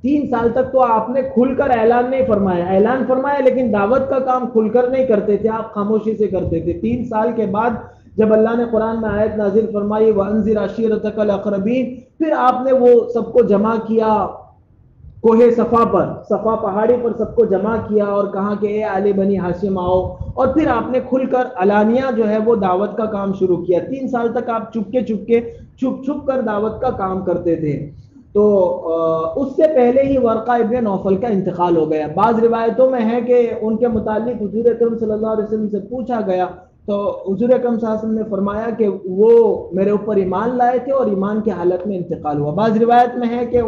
3 سال تک تو آپ نے کھل کر اعلان نہیں فرمایا، اعلان فرمایا لیکن دعوت کا کام کھل کر نہیں کرتے تھے، آپ خاموشی سے کرتے تھے۔ 3 سال کے بعد جب اللہ نے قرآن میں آیت نازل فرمائی وَأَنذِرْ عَشِيرَتَكَ الْأَقْرَبِينَ، پھر آپ نے وہ سب کو جمع کیا کوہ صفا پر، صفا پہاڑی پر سب کو جمع کیا اور کہا کہ اے آل بنی ہاشم آؤ، اور پھر آپ نے کھل کر علانیہ جو ہے وہ دعوت کا کام شروع کیا۔ 3 سال تک آپ چھپ چھپ کر دعوت کا کام کرتے تھے۔ تو اس سے پہلے ہی ورقہ ابن نوفل کا انتقال ہو گیا۔ بعض روایتوں میں ہے کہ ان کے متعلق حضور اکرم صلی اللہ علیہ وسلم سے پوچھا گیا تو حضور اکرم صلی اللہ علیہ وسلم نے فرمایا کہ وہ میرے اوپر ایمان لائے تھے اور ایمان کی حالت میں انتقال ہوا۔ بعض روایت میں ہے کہ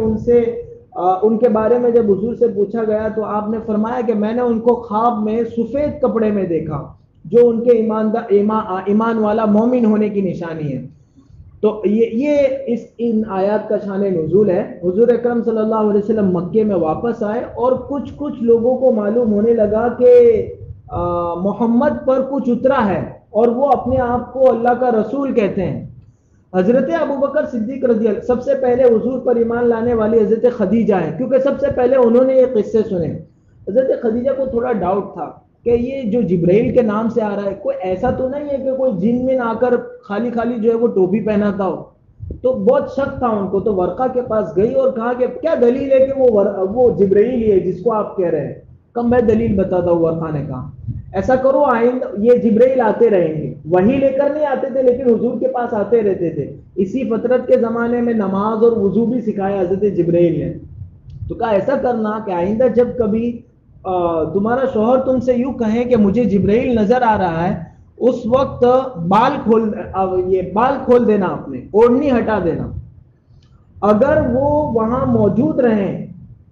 ان کے بارے میں جب حضور سے پوچھا گیا تو آپ نے فرمایا کہ میں نے ان کو خواب میں سفید کپڑے میں دیکھا، جو ان کے ایمان والا مومن ہونے کی نشانی ہے۔ تو یہ ان آیات کا شان نزول ہے۔ حضور اکرم صلی اللہ علیہ وسلم مکے میں واپس آئے اور کچھ لوگوں کو معلوم ہونے لگا کہ محمد پر کچھ اترا ہے اور وہ اپنے آپ کو اللہ کا رسول کہتے ہیں۔ حضرت ابوبکر صدیق رضی اللہ، سب سے پہلے حضور پر ایمان لانے والی حضرت خدیجہ ہیں، کیونکہ سب سے پہلے انہوں نے یہ قصے سنے۔ حضرت خدیجہ کو تھوڑا ڈاؤٹ تھا کہ یہ جو جبرائیل کے نام سے آ رہا ہے کوئی ایسا تو نہیں ہے کہ کوئی جن میں آ کر خالی جو ہے وہ ٹوپی پہناتا ہو، تو بہت شک تھا ان کو۔ تو ورقہ کے پاس گئی اور کہا کہ کیا دلیل ہے کہ وہ جبرائیل ہی ہے جس کو آپ کہہ رہے ہیں؟ کم میں دلیل بتاتا ہوں۔ ورقہ نے کہا ایسا کرو آئندہ یہ جبرائیل آتے رہیں گے، وہی لے کر نہیں آتے تھے لیکن حضور کے پاس آتے رہتے تھے۔ اسی فطرت کے زمانے میں نماز اور وضو بھی سکھایا حضرت جبرائیل نے۔ تو کہا ایسا کرنا کہ آئندہ جب کبھی تمہارا شوہر تم سے یوں کہیں کہ مجھے جبرائیل نظر آ رہا ہے، اس وقت بال کھول دینا، اپنے اوڑھنی ہٹا دینا۔ اگر وہ وہاں موجود رہیں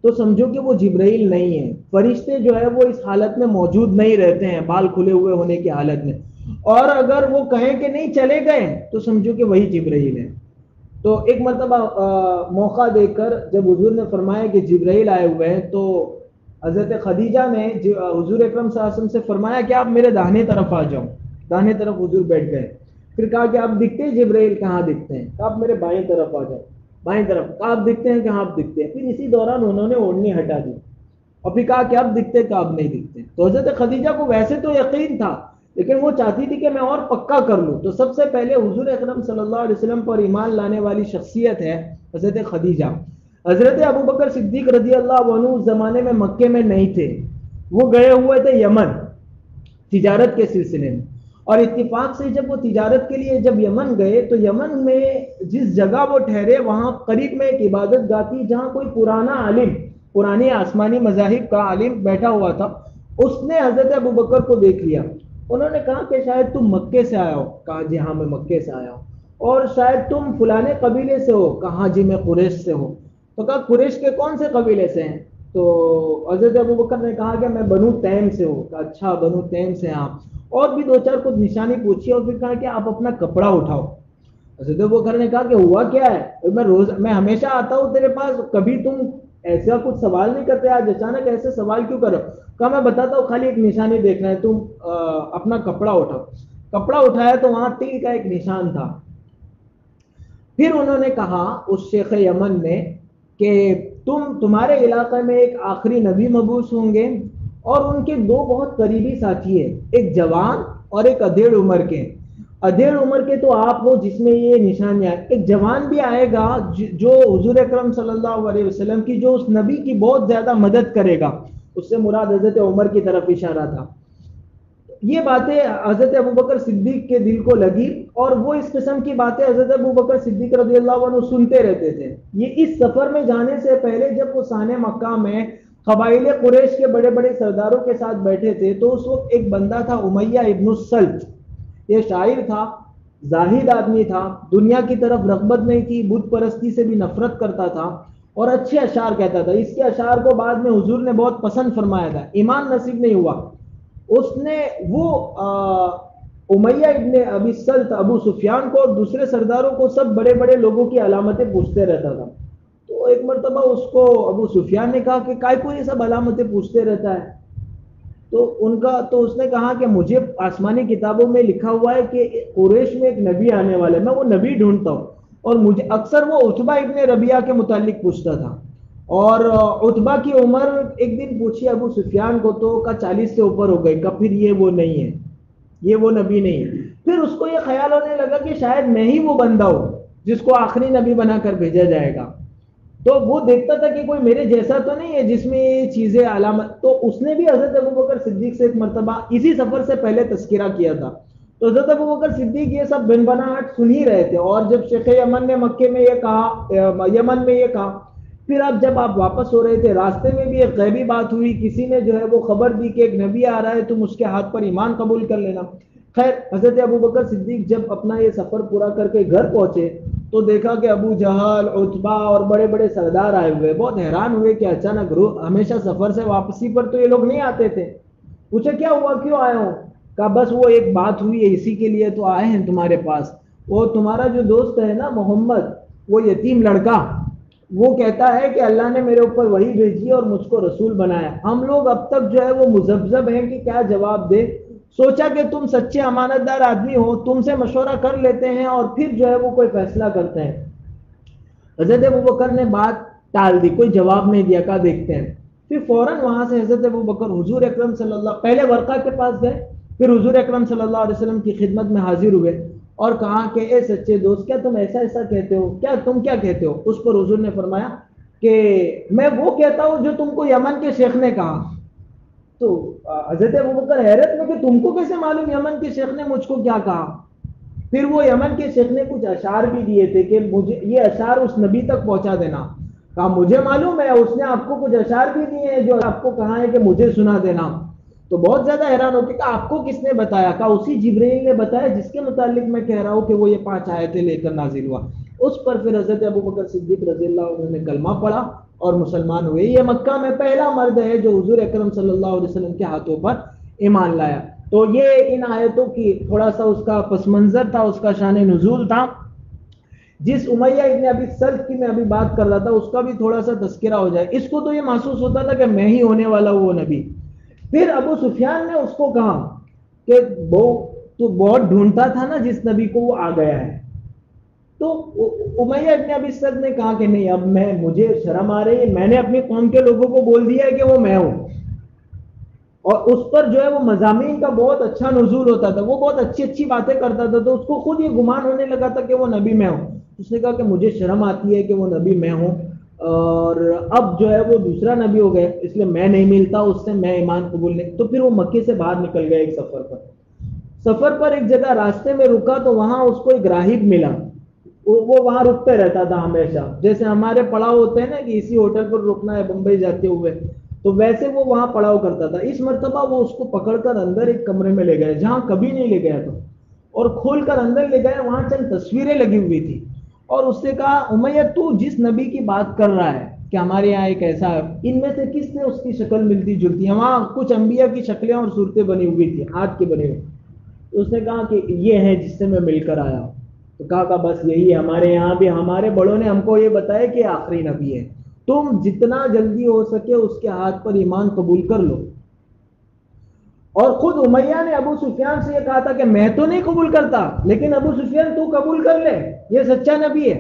تو سمجھو کہ وہ جبرائیل نہیں ہے۔ فرشتے جو ہے وہ اس حالت میں موجود نہیں رہتے ہیں بال کھلے ہوئے ہونے کی حالت میں، اور اگر وہ کہیں کہ نہیں چلے گئے تو سمجھو کہ وہی جبرائیل ہے۔ تو ایک مرتبہ موقع دے کر جب حضور نے فرمایا کہ جبرائیل آئے ہوئے ہیں تو حضرت خدیجہ نے حضور اکرم صلی اللہ علیہ وسلم سے فرمایا کہ آپ میرے داہنے طرف آ جاؤ۔ داہنے طرف حضور بیٹھ گئے۔ پھر کہا کہ آپ دکھتے ہیں جبرائیل؟ کہاں دکھتے ہیں؟ آپ میرے بائیں طرف آ جاؤ۔ بائیں طرف کہا آپ دکھتے ہیں؟ کہاں آپ دکھتے ہیں؟ پھر اسی دوران انہوں نے اوڑھنی ہٹا دی اور پھر کہا کہ اب دکھتے کہ اب نہیں دکھتے۔ تو حضرت خدیجہ کو ویسے تو یقین تھا لیکن وہ چاہتی تھی کہ میں اور پکا کر لوں۔ تو سب سے پہلے حضور اکرم صلی اللہ علیہ وسلم پر ایمان لانے والی شخصیت ہے حضرت خدیجہ۔ حضرت ابوبکر صدیق رضی اللہ عنہ اس زمانے میں مکے میں نہیں تھے، وہ گئے ہوئے تھے یمن تجارت کے سلسلے میں، اور اتفاق سے جب وہ تجارت کے لیے جب یمن گئے تو یمن میں جس جگہ وہ ٹھہرے وہاں قریب میں ایک عبادت گاہ تھی جہاں کوئی پرانی آسمانی مذاہب کا عالم بیٹھا ہوا تھا۔ اس نے حضرت ابوبکر کو دیکھ لیا۔ انہوں نے کہا کہ شاید تم مکے سے آیا ہو؟ کہا جی ہاں میں مکے سے آیا ہوں۔ اور شاید تم فلانے قبیلے سے ہو؟ کہا جی میں قریش سے ہوں۔ تو کہا قریش کے کون سے قبیلے سے ہیں؟ تو حضرت ابوبکر نے کہا کہ میں بنو تیم سے ہوں۔ کہا اچھا بنو تیم سے ہیں آپ؟ اور بھی 2-4 کچھ نشانی پوچھی اور پھر کہا کہ آپ اپنا کپڑا اٹھاؤ۔ حضرت ابوبکر نے کہا کہ ہوا کیا ہے؟ میں ہمیشہ آتا ہوں تیرے پاس، کبھی تم ایسا کچھ سوال نہیں کرتے، آج اچانک ایسے سوال کیوں کرو؟ کہا میں بتاتا ہوں، خالی ایک نشانی دیکھنا ہے، تم اپنا کپڑا اٹھاؤ۔ کپڑا اٹھایا تو وہاں تل کا ایک نشان تھا۔ پھر انہوں نے کہا اس شیخ یمن نے کہ تمہارے علاقے میں ایک آخری نبی مبعوث ہوں گے اور ان کے 2 بہت قریبی ساتھی ہیں، ایک جوان اور ایک ادھیڑ عمر کے۔ ادھیڑ عمر کے تو آپ ہو جس میں یہ نشانیاں، ایک جوان بھی آئے گا جو حضور اکرم صلی اللہ علیہ وسلم کی، جو اس نبی کی بہت زیادہ مدد کرے گا۔ اس سے مراد حضرت عمر کی طرف اشارہ تھا۔ یہ باتیں حضرت ابوبکر صدیق کے دل کو لگی اور وہ اس قسم کی باتیں حضرت ابوبکر صدیق رضی اللہ عنہ سنتے رہتے تھے۔ یہ اس سفر میں جانے سے پہلے جب وہ سانح مکہ میں قبائل قریش کے بڑے بڑے سرداروں کے ساتھ بیٹھے تھے تو اس وقت ایک بندہ تھا امیہ ابن السلت۔ یہ شاعر تھا، زاہد آدمی تھا، دنیا کی طرف رغبت نہیں تھی، بت پرستی سے بھی نفرت کرتا تھا اور اچھے اشعار کہتا تھا۔ اس کے اشعار کو بعد میں حضور نے بہت پسند فرمایا تھا، ایمان نصیب نہیں ہوا۔ اس نے وہ امیہ ابن ابی سلط، ابو سفیان کو اور دوسرے سرداروں کو، سب بڑے بڑے لوگوں کی علامتیں پوچھتے رہتا تھا۔ تو ایک مرتبہ اس کو ابو سفیان نے کہا کہ کائے کو یہ سب علامتیں پوچھتے رہتا ہے؟ تو اس نے کہا کہ مجھے آسمانی کتابوں میں لکھا ہوا ہے کہ قریش میں ایک نبی آنے والا ہے، میں وہ نبی ڈھونڈتا ہوں، اور مجھے اکثر وہ عتبہ ابن ربیعہ کے متعلق پوچھتا تھا، اور عتبہ کی عمر ایک دن پوچھی ابو سفیان کو تو کا 40 سے اوپر ہو گئی، کا پھر یہ وہ نہیں ہے، یہ وہ نبی نہیں ہے۔ پھر اس کو یہ خیال ہونے لگا کہ شاید میں ہی وہ بندہ ہوں جس کو آخری نبی بنا کر بھیجا جائے گا، تو وہ دیکھتا تھا کہ کوئی میرے جیسا تو نہیں ہے جس میں یہ چیزیں علامت، تو اس نے بھی حضرت ابوبکر صدیق سے ایک مرتبہ اسی سفر سے پہلے تذکرہ کیا تھا، تو حضرت ابوبکر صدیق یہ سب بن بناہٹ سن ہی رہے تھے، اور جب شیخ یمن نے مکے میں یہ کہا، یمن میں یہ کہا، پھر اب جب آپ واپس ہو رہے تھے راستے میں بھی ایک غیبی بات ہوئی، کسی نے جو ہے وہ خبر دی کہ ایک نبی آ رہا ہے، تم اس کے ہاتھ پر ایمان قبول کر لینا۔ خیر حضرت ابوبکر صدیق جب اپنا یہ سفر پورا کر کے گھر پہنچے تو دیکھا کہ ابو جہل، عتبہ اور بڑے بڑے سردار آئے ہوئے، بہت حیران ہوئے کہ اچانک ہمیشہ سفر سے واپسی پر تو یہ لوگ نہیں آتے تھے۔ پوچھا کیا ہوا، کیوں آئے ہو؟ کہا بس وہ ایک بات ہوئی ہے اسی کے لیے تو آئے ہیں تمہارے پاس، وہ تمہارا جو دوست ہے نا محمد، وہ یتیم لڑکا، وہ کہتا ہے کہ اللہ نے میرے اوپر وحی بھیجی اور مجھ کو رسول بنایا، ہم لوگ اب تک جو ہے وہ مذبذب ہیں کہ کیا جواب دے، سوچا کہ تم سچے امانت دار آدمی ہو، تم سے مشورہ کر لیتے ہیں اور پھر جو ہے وہ کوئی فیصلہ کرتے ہیں۔ حضرت ابوبکر نے بات ٹال دی، کوئی جواب نہیں دیا، کہا دیکھتے ہیں۔ پھر فوراً وہاں سے حضرت ابوبکر حضور اکرم صلی اللہ، پہلے ورقہ کے پاس گئے، پھر حضور اکرم صلی اللہ علیہ وسلم کی خدمت میں حاضر ہوئے اور کہا کہ اے سچے دوست، کیا تم ایسا ایسا کہتے ہو، کیا تم کیا کہتے ہو؟ اس پر حضور نے فرمایا کہ میں وہ کہتا ہوں جو تم کو یمن کے شیخ نے کہا۔ تو حضرت ابوبکر حیرت میں کہ تم کو کیسے معلوم یمن کے شیخ نے مجھ کو کیا کہا؟ پھر وہ یمن کے شیخ نے کچھ اشعار بھی دیے تھے کہ مجھے یہ اشعار اس نبی تک پہنچا دینا۔ کہا مجھے معلوم ہے، اس نے آپ کو کچھ اشعار بھی دیے ہیں جو آپ کو کہا ہے کہ مجھے سنا دینا۔ تو بہت زیادہ حیران ہو کہ آپ کو کس نے بتایا؟ کہا اسی جبرائیل نے بتایا جس کے متعلق میں کہہ رہا ہوں کہ وہ یہ 5 آیتیں لے کر نازل ہوا۔ اس پر پھر حضرت ابوبکر صدیق رضی اللہ عنہ نے کلمہ پڑھا اور مسلمان ہوئے۔ یہ مکہ میں پہلا مرد ہے جو حضور اکرم صلی اللہ علیہ وسلم کے ہاتھوں پر ایمان لایا۔ تو یہ ان آیتوں کی تھوڑا سا اس کا پس منظر تھا، اس کا شان نزول تھا۔ جس امیہ ابن ابی سلط کی میں ابھی بات کر رہا تھا اس کا بھی تھوڑا سا تذکرہ ہو جائے۔ اس کو تو یہ محسوس ہوتا تھا کہ میں ہی ہونے والا وہ نبی۔ پھر ابو سفیان نے اس کو کہا کہ تو بہت ڈھونڈتا تھا نا جس نبی کو، وہ آ گیا ہے۔ تو امیہ ابن ابی سلط نے کہا کہ نہیں، اب مجھے شرم آ رہی ہے، میں نے اپنی قوم کے لوگوں کو بول دیا ہے کہ وہ میں ہوں، اور اس پر جو ہے وہ مضامین کا بہت اچھا نزول ہوتا تھا، وہ بہت اچھی اچھی باتیں کرتا تھا، تو اس کو خود یہ گمان ہونے لگا تھا کہ وہ نبی میں ہوں۔ اس نے کہا کہ مجھے شرم آتی ہے کہ وہ نبی میں ہوں، اور اب جو ہے وہ دوسرا نبی ہو گئے، اس لیے میں نہیں ملتا اس سے، میں ایمان قبول نہیں۔ تو پھر وہ مکے سے باہر نکل گیا ایک سفر پر ایک جگہ راستے میں رکا تو وہاں اس کو ایک راہب ملا، وہ وہاں رکتے رہتا تھا ہمیشہ، جیسے ہمارے پڑاؤ ہوتے ہیں نا کہ اسی ہوٹل پر رکنا ہے بمبئی جاتے ہوئے، تو ویسے وہ وہاں پڑاؤ کرتا تھا۔ اس مرتبہ وہ اس کو پکڑ کر اندر ایک کمرے میں لے گئے جہاں کبھی نہیں لے گیا تھا، اور کھول کر اندر لے گئے، وہاں چند تصویریں لگی ہوئی تھی، اور اس سے کہا امیہ تو جس نبی کی بات کر رہا ہے کہ ہمارے یہاں ایک ایسا ہے، ان میں سے کس نے اس کی شکل ملتی جلتی ہے؟ وہاں کچھ انبیاء کی شکلیں اور صورتیں بنی ہوئی تھی، ہاتھ کی بنی ہوئی۔ اس نے کہا کہ یہ ہے جس سے میں مل کر آیا ہوں۔ تو کہا بس یہی ہے، ہمارے یہاں بھی ہمارے بڑوں نے ہم کو یہ بتایا کہ آخری نبی ہے، تم جتنا جلدی ہو سکے اس کے ہاتھ پر ایمان قبول کر لو۔ اور خود امیہ نے ابو سفیان سے یہ کہا تھا کہ میں تو نہیں قبول کرتا، لیکن ابو سفیان تو قبول کر لے، یہ سچا نبی ہے،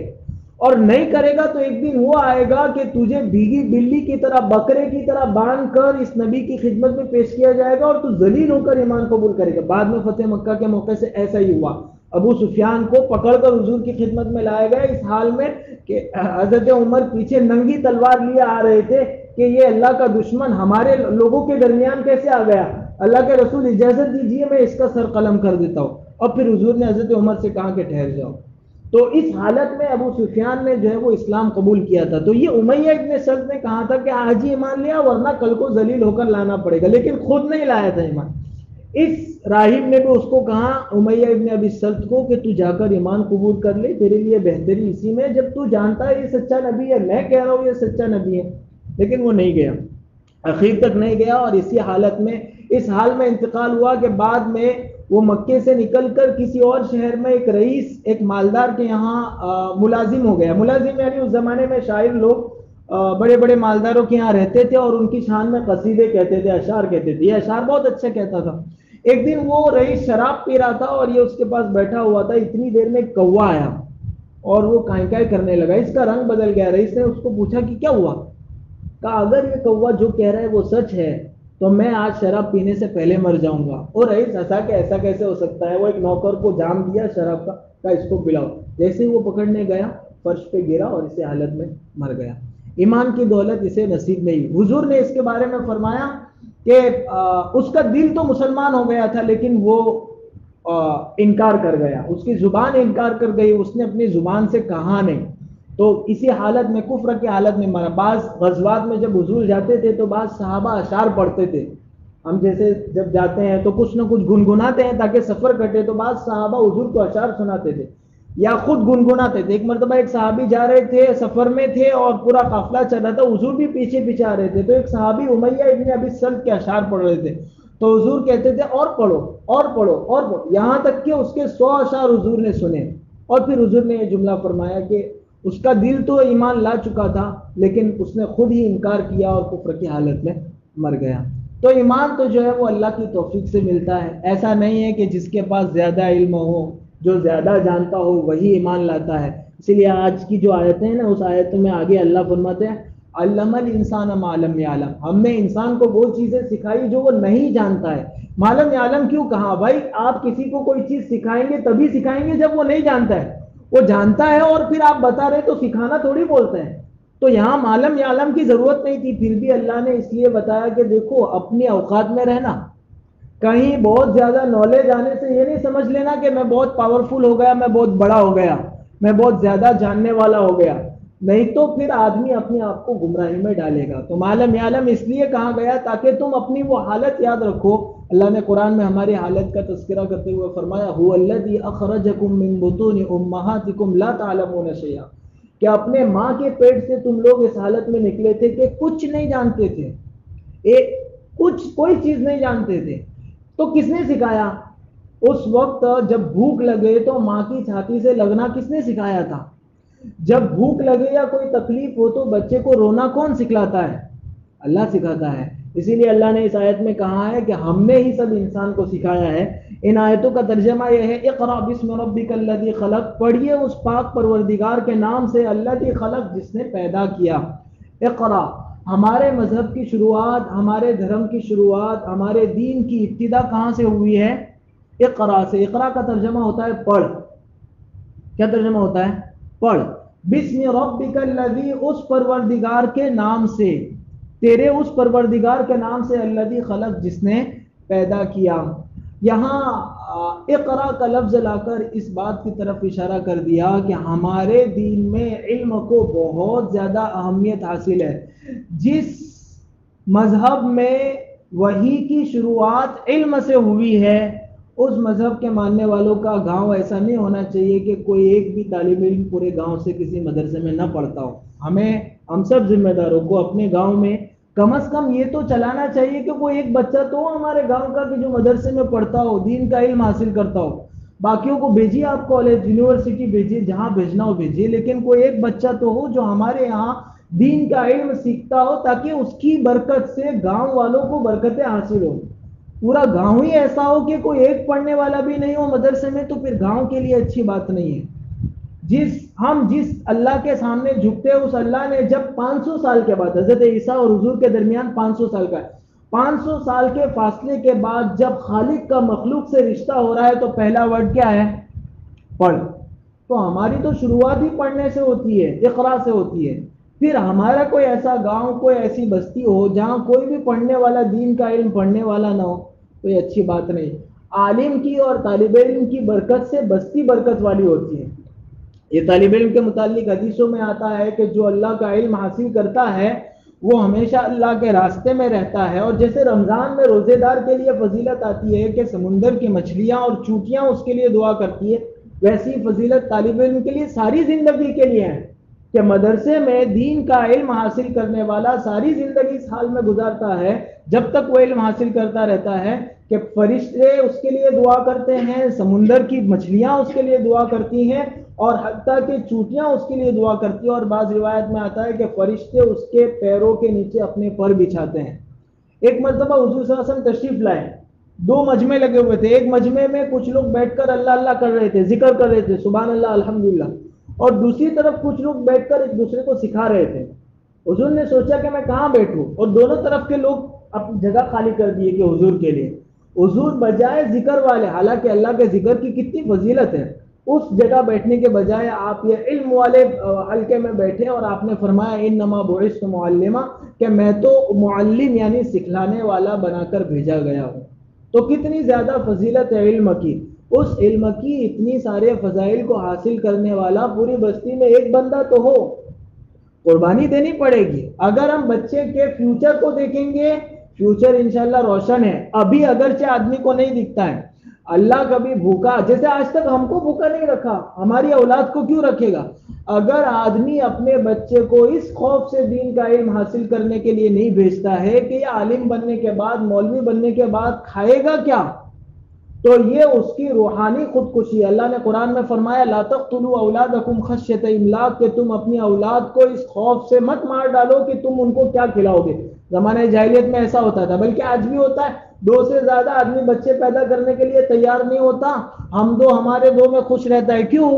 اور نہیں کرے گا تو ایک دن وہ آئے گا کہ تجھے بھیگی بلی کی طرح، بکرے کی طرح باندھ کر اس نبی کی خدمت میں پیش کیا جائے گا اور تو ذلیل ہو کر ایمان قبول کرے گا۔ بعد میں فتح مکہ کے موقع سے ایسا ہی ہوا، ابو سفیان کو پکڑ کر حضور کی خدمت میں لائے گئے، اس حال میں کہ حضرت عمر پیچھے ننگی تلوار لیے آ رہے تھے کہ یہ اللہ کا دشمن ہمارے لوگوں کے درمیان کیسے آ گیا، اللہ کے رسول اجازت دیجیے میں اس کا سر قلم کر دیتا ہوں۔ اور پھر حضور نے حضرت عمر سے کہا کہ ٹھہر جاؤ۔ تو اس حالت میں ابو سفیان نے جو ہے وہ اسلام قبول کیا تھا۔ تو یہ امیہ ابن سلط نے کہا تھا کہ آج ہی ایمان لیا ورنہ کل کو ذلیل ہو کر لانا پڑے گا، لیکن خود نہیں لایا تھا ایمان۔ اس راہب نے بھی اس کو کہا امیہ ابن ابی سلط کو کہ تو جا کر ایمان قبول کر لے، تیرے لیے بہتری اسی میں، جب تو جانتا ہے یہ سچا نبی ہے، میں کہہ رہا ہوں یہ سچا نبی ہے۔ لیکن وہ نہیں گیا، اخیر تک نہیں گیا، اور اسی حالت میں اس حال میں انتقال ہوا کہ بعد میں وہ مکے سے نکل کر کسی اور شہر میں ایک رئیس، ایک مالدار کے یہاں ملازم ہو گیا۔ ملازم یعنی اس زمانے میں شاعر لوگ بڑے بڑے مالداروں کے یہاں رہتے تھے اور ان کی شان میں قصیدے کہتے تھے، اشعار کہتے تھے، یہ اشعار بہت اچھا کہتا تھا۔ ایک دن وہ رئیس شراب پی رہا تھا اور یہ اس کے پاس بیٹھا ہوا تھا، اتنی دیر میں ایک کوا آیا اور وہ کائیں کائیں کرنے لگا، اس کا رنگ بدل گیا۔ رئیس نے اس کو پوچھا کہ کیا ہوا؟ کہا اگر یہ کوا جو کہہ رہا ہے وہ سچ ہے تو میں آج شراب پینے سے پہلے مر جاؤں گا۔ اور رئیس ہنسا کہ ایسا کیسے ہو سکتا ہے؟ وہ ایک نوکر کو جام دیا شراب کا، کہا اس کو پلاؤ۔ جیسے ہی وہ پکڑنے گیا فرش پہ گرا اور اسی حالت میں مر گیا۔ ایمان کی دولت اسے نصیب نہیں۔ حضور نے اس کے بارے میں فرمایا کہ اس کا دل تو مسلمان ہو گیا تھا لیکن وہ انکار کر گیا، اس کی زبان انکار کر گئی، اس نے اپنی زبان سے کہا نہیں، تو اسی حالت میں کفر کی حالت میں مرا۔ بعض غزوات میں جب حضور جاتے تھے تو بعض صحابہ اشعار پڑھتے تھے، ہم جیسے جب جاتے ہیں تو کچھ نہ کچھ گنگناتے ہیں تاکہ سفر کٹے، تو بعض صحابہ حضور کو اشعار سناتے تھے یا خود گنگناتے تھے۔ ایک مرتبہ ایک صحابی جا رہے تھے، سفر میں تھے اور پورا قافلہ چل رہا تھا، حضور بھی پیچھے پیچھے آ رہے تھے، تو ایک صحابی امیہ ابن ابی سلت کے اشعار پڑھ رہے تھے، تو حضور کہتے تھے اور پڑھو اور پڑھو اور پڑھو، یہاں تک کہ اس کے 100 اشعار حضور نے سنے۔ اور پھر حضور نے یہ جملہ فرمایا کہ اس کا دل تو ایمان لا چکا تھا لیکن اس نے خود ہی انکار کیا اور کفر کی حالت میں مر گیا۔ تو ایمان تو جو ہے وہ اللہ کی توفیق سے ملتا ہے، ایسا نہیں ہے کہ جس کے پاس زیادہ علم ہو، جو زیادہ جانتا ہو وہی ایمان لاتا ہے۔ اسی لیے آج کی جو آیتیں ہیں نا، اس آیتوں میں آگے اللہ فرماتے ہیں علم الانسان ما لم یعلم، ہم نے انسان کو وہ چیزیں سکھائی جو وہ نہیں جانتا ہے۔ ما لم یعلم کیوں کہا؟ بھائی آپ کسی کو کوئی چیز سکھائیں گے تبھی سکھائیں گے جب وہ نہیں جانتا ہے، وہ جانتا ہے اور پھر آپ بتا رہے تو سکھانا تھوڑی بولتے ہیں۔ تو یہاں معلم یعلم کی ضرورت نہیں تھی، پھر بھی اللہ نے اس لیے بتایا کہ دیکھو اپنی اوقات میں رہنا، کہیں بہت زیادہ نالج آنے سے یہ نہیں سمجھ لینا کہ میں بہت پاورفل ہو گیا، میں بہت بڑا ہو گیا، میں بہت زیادہ جاننے والا ہو گیا، نہیں تو پھر آدمی اپنے آپ کو گمراہی میں ڈالے گا۔ تو معلم یعلم اس لیے کہا گیا تاکہ تم اپنی وہ حالت یاد رکھو۔ اللہ نے قرآن میں ہماری حالت کا تذکرہ کرتے ہوئے فرمایا هو الذی اخرجکم من بطون امہاتکم لا تعلمون شیئا، کہ اپنے ماں کے پیٹ سے تم لوگ اس حالت میں نکلے تھے کہ کچھ نہیں جانتے تھے، کوئی چیز نہیں جانتے تھے۔ تو کس نے سکھایا؟ اس وقت جب بھوک لگے تو ماں کی چھاتی سے لگنا کس نے سکھایا تھا؟ جب بھوک لگے یا کوئی تکلیف ہو تو بچے کو رونا کون سکھلاتا ہے؟ اللہ سکھاتا ہے۔ اسی لیے اللہ نے اس آیت میں کہا ہے کہ ہم نے ہی سب انسان کو سکھایا ہے۔ ان آیتوں کا ترجمہ یہ ہے اقرأ بسم ربک الذی خلق، پڑھیے اس پاک پروردگار کے نام سے، الذی خلق جس نے پیدا کیا۔ اقرأ، ہمارے مذہب کی شروعات، ہمارے دھرم کی شروعات، ہمارے دین کی ابتدا کہاں سے ہوئی ہے؟ اقرأ سے۔ اقرأ کا ترجمہ ہوتا ہے پڑھ۔ کیا ترجمہ ہوتا ہے؟ پڑھ۔ بسم ربک الذی، اس پروردگار کے نام سے، تیرے اس پروردگار کے نام سے، الذی خلق جس نے پیدا کیا۔ یہاں اقرا کا لفظ لا کر اس بات کی طرف اشارہ کر دیا کہ ہمارے دین میں علم کو بہت زیادہ اہمیت حاصل ہے۔ جس مذہب میں وحی کی شروعات علم سے ہوئی ہے، اس مذہب کے ماننے والوں کا گاؤں ایسا نہیں ہونا چاہیے کہ کوئی ایک بھی طالب علم پورے گاؤں سے کسی مدرسے میں نہ پڑھتا ہو۔ ہم سب ذمہ داروں کو اپنے گاؤں میں کم از کم یہ تو چلانا چاہیے کہ کوئی ایک بچہ تو ہمارے گاؤں کا کہ جو مدرسے میں پڑھتا ہو، دین کا علم حاصل کرتا ہو۔ باقیوں کو بھیجیے، آپ کالج یونیورسٹی بھیجیے، جہاں بھیجنا ہو بھیجیے، لیکن کوئی ایک بچہ تو ہو جو ہمارے یہاں دین کا علم سیکھتا ہو تاکہ اس کی برکت سے گاؤں والوں کو برکتیں حاصل ہو۔ پورا گاؤں ہی ایسا ہو کہ کوئی ایک پڑھنے والا بھی نہیں ہو مدرسے میں تو پھر گاؤں کے لیے اچھی بات نہیں ہے۔ جس اللہ کے سامنے جھکتے ہیں، اس اللہ نے جب 500 سال کے بعد، حضرت عیسیٰ اور حضور کے درمیان 500 سال کا ہے، 500 سال کے فاصلے کے بعد جب خالق کا مخلوق سے رشتہ ہو رہا ہے تو پہلا ورڈ کیا ہے؟ پڑھ۔ تو ہماری تو شروعات ہی پڑھنے سے ہوتی ہے، اقرا سے ہوتی ہے۔ پھر ہمارا کوئی ایسا گاؤں، کوئی ایسی بستی ہو جہاں کوئی بھی پڑھنے والا، دین کا علم پڑھنے والا نہ ہو، تو یہ اچھی بات نہیں۔ عالم کی اور طالب علم کی برکت سے بستی برکت والی ہوتی ہے۔ یہ طالب علم کے متعلق حدیثوں میں آتا ہے کہ جو اللہ کا علم حاصل کرتا ہے وہ ہمیشہ اللہ کے راستے میں رہتا ہے، اور جیسے رمضان میں روزے دار کے لیے فضیلت آتی ہے کہ سمندر کی مچھلیاں اور چونٹیاں اس کے لیے دعا کرتی ہے، ویسی فضیلت طالب علم کے لیے ساری زندگی کے لیے ہے کہ مدرسے میں دین کا علم حاصل کرنے والا ساری زندگی اس حال میں گزارتا ہے جب تک وہ علم حاصل کرتا رہتا ہے کہ فرشتے اس کے لیے دعا کرتے ہیں، سمندر کی مچھلیاں اس کے لیے دعا کرتی ہیں، اور حتیٰ کہ چوٹیاں اس کے لیے دعا کرتی ہیں، اور بعض روایت میں آتا ہے کہ فرشتے اس کے پیروں کے نیچے اپنے پر بچھاتے ہیں۔ ایک مرتبہ حضور صلی اللہ علیہ وسلم تشریف لائے، دو مجمع لگے ہوئے تھے، ایک مجمع میں کچھ لوگ بیٹھ کر اللہ اللہ کر رہے تھے، ذکر کر رہے تھے، سبحان اللہ الحمدللہ، اور دوسری طرف کچھ لوگ بیٹھ کر ایک دوسرے کو سکھا رہے تھے۔ حضور نے سوچا کہ میں کہاں بیٹھوں، اور دونوں طرف کے لوگ اپنی جگہ خالی کر دیے کہ حضور کے لیے۔ حضور بجائے ذکر والے، حالانکہ اللہ کے ذکر کی کتنی فضیلت ہے، اس جگہ بیٹھنے کے بجائے آپ یہ علم والے حلقے میں بیٹھے، اور آپ نے فرمایا انما بعثت معلما، کہ میں تو معلم یعنی سکھلانے والا بنا کر بھیجا گیا ہوں۔ تو کتنی زیادہ فضیلت ہے علم کی، اس علم کی اتنی سارے فضائل کو حاصل کرنے والا پوری بستی میں ایک بندہ تو ہو، قربانی دینی پڑے گی۔ اگر ہم بچے کے فیوچر کو دیکھیں گے، فیوچر انشاءاللہ روشن ہے، ابھی اگرچہ آدمی کو نہیں دکھتا ہے، اللہ کبھی بھوکا، جیسے آج تک ہم کو بھوکا نہیں رکھا، ہماری اولاد کو کیوں رکھے گا؟ اگر آدمی اپنے بچے کو اس خوف سے دین کا علم حاصل کرنے کے لیے نہیں بھیجتا ہے کہ یہ عالم بننے کے بعد، مولوی بننے کے بعد کھائے گا کیا، تو یہ اس کی روحانی خودکشی ہے۔ اللہ نے قرآن میں فرمایا لا تقتلوا اولادکم خشیۃ املاق، کہ تم اپنی اولاد کو اس خوف سے مت مار ڈالو کہ تم ان کو کیا کھلاؤ گے۔ زمانہ جاہلیت میں ایسا ہوتا تھا، بلکہ آج بھی ہوتا ہے، دو سے زیادہ آدمی بچے پیدا کرنے کے لیے تیار نہیں ہوتا، ہم دو ہمارے دو میں خوش رہتا ہے، کیوں؟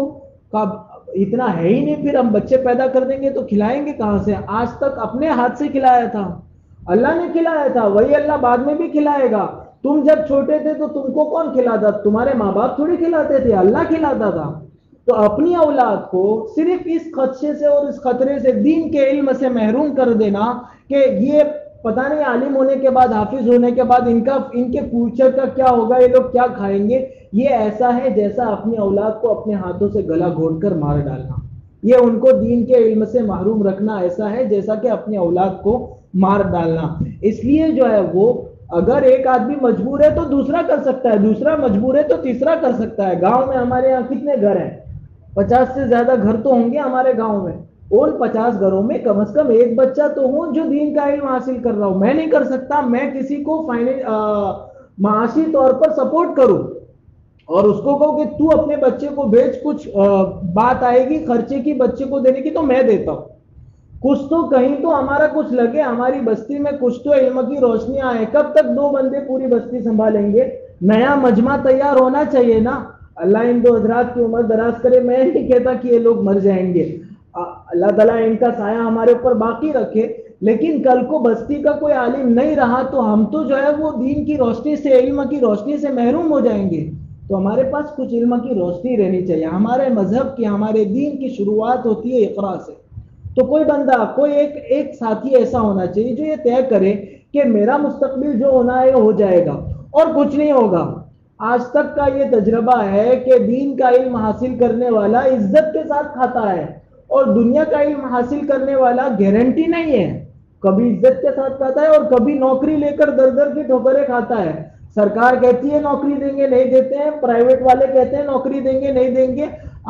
اتنا ہے ہی نہیں، پھر ہم بچے پیدا کر دیں گے تو کھلائیں گے کہاں سے؟ آج تک اپنے ہاتھ سے کھلایا تھا، اللہ نے کھلایا تھا، وہی اللہ بعد میں بھی کھلائے گا۔ تم جب چھوٹے تھے تو تم کو کون کھلاتا؟ تمہارے ماں باپ تھوڑی کھلاتے تھے، اللہ کھلاتا تھا۔ تو اپنی اولاد کو صرف اس خدشے سے اور اس خطرے سے، دین کے علم سے محروم کر دینا کہ یہ پتہ نہیں عالم ہونے کے بعد، حافظ ہونے کے بعد ان کے فیوچر کا کیا ہوگا، یہ لوگ کیا کھائیں گے، یہ ایسا ہے جیسا اپنی اولاد کو اپنے ہاتھوں سے گلا گھونٹ کر مار ڈالنا۔ یہ ان کو دین کے علم سے محروم رکھنا ایسا ہے جیسا کہ اپنی اولاد کو مار ڈالنا۔ اس لیے جو ہے وہ، اگر ایک آدمی مجبور ہے تو دوسرا کر سکتا ہے، دوسرا مجبور ہے تو تیسرا کر سکتا ہے۔ گاؤں میں ہمارے یہاں کتنے گھر ہیں؟ 50 سے زیادہ گھر تو ہوں گے ہمارے گاؤں میں، اور 50 گھروں میں کم از کم ایک بچہ تو ہوں جو دین کا علم حاصل کر رہا ہوں۔ میں نہیں کر سکتا، میں کسی کو معاشی طور پر سپورٹ کروں اور اس کو کہوں کہ تو اپنے بچے کو بھیج، کچھ بات آئے گی خرچے کی بچے کو دینے کی تو میں دیتا ہوں، کچھ تو کہیں تو ہمارا کچھ لگے، ہماری بستی میں کچھ تو علم کی روشنی آئے۔ کب تک دو بندے پوری بستی سنبھالیں گے؟ نیا مجمع تیار ہونا چاہیے نا۔ اللہ ان دو حضرات کی عمر دراز کرے، میں نہیں کہتا کہ یہ لوگ مر جائیں گے، اللہ تعالیٰ ان کا سایہ ہمارے اوپر باقی رکھے، لیکن کل کو بستی کا کوئی عالم نہیں رہا تو ہم تو جو ہے وہ دین کی روشنی سے، علم کی روشنی سے محروم ہو جائیں گے۔ تو ہمارے پاس کچھ علم کی روشنی رہنی چاہیے۔ ہمارے مذہب کی، ہمارے دین کی شروعات ہوتی ہے اقرا سے۔ تو کوئی بندہ، کوئی ایک ساتھی ایسا ہونا چاہیے جو یہ طے کرے کہ میرا مستقبل جو ہونا ہے ہو جائے گا اور کچھ نہیں ہوگا۔ آج تک کا یہ تجربہ ہے کہ دین کا علم حاصل کرنے والا عزت کے ساتھ کھاتا ہے، اور دنیا کا علم حاصل کرنے والا گارنٹی نہیں ہے، کبھی عزت کے ساتھ کھاتا ہے اور کبھی نوکری لے کر در در کی ٹھوکریں کھاتا ہے۔ سرکار کہتی ہے نوکری دیں گے، نہیں دیتے ہیں، پرائیویٹ والے کہتے ہیں نوکری دیں گے، نہیں دیں گے،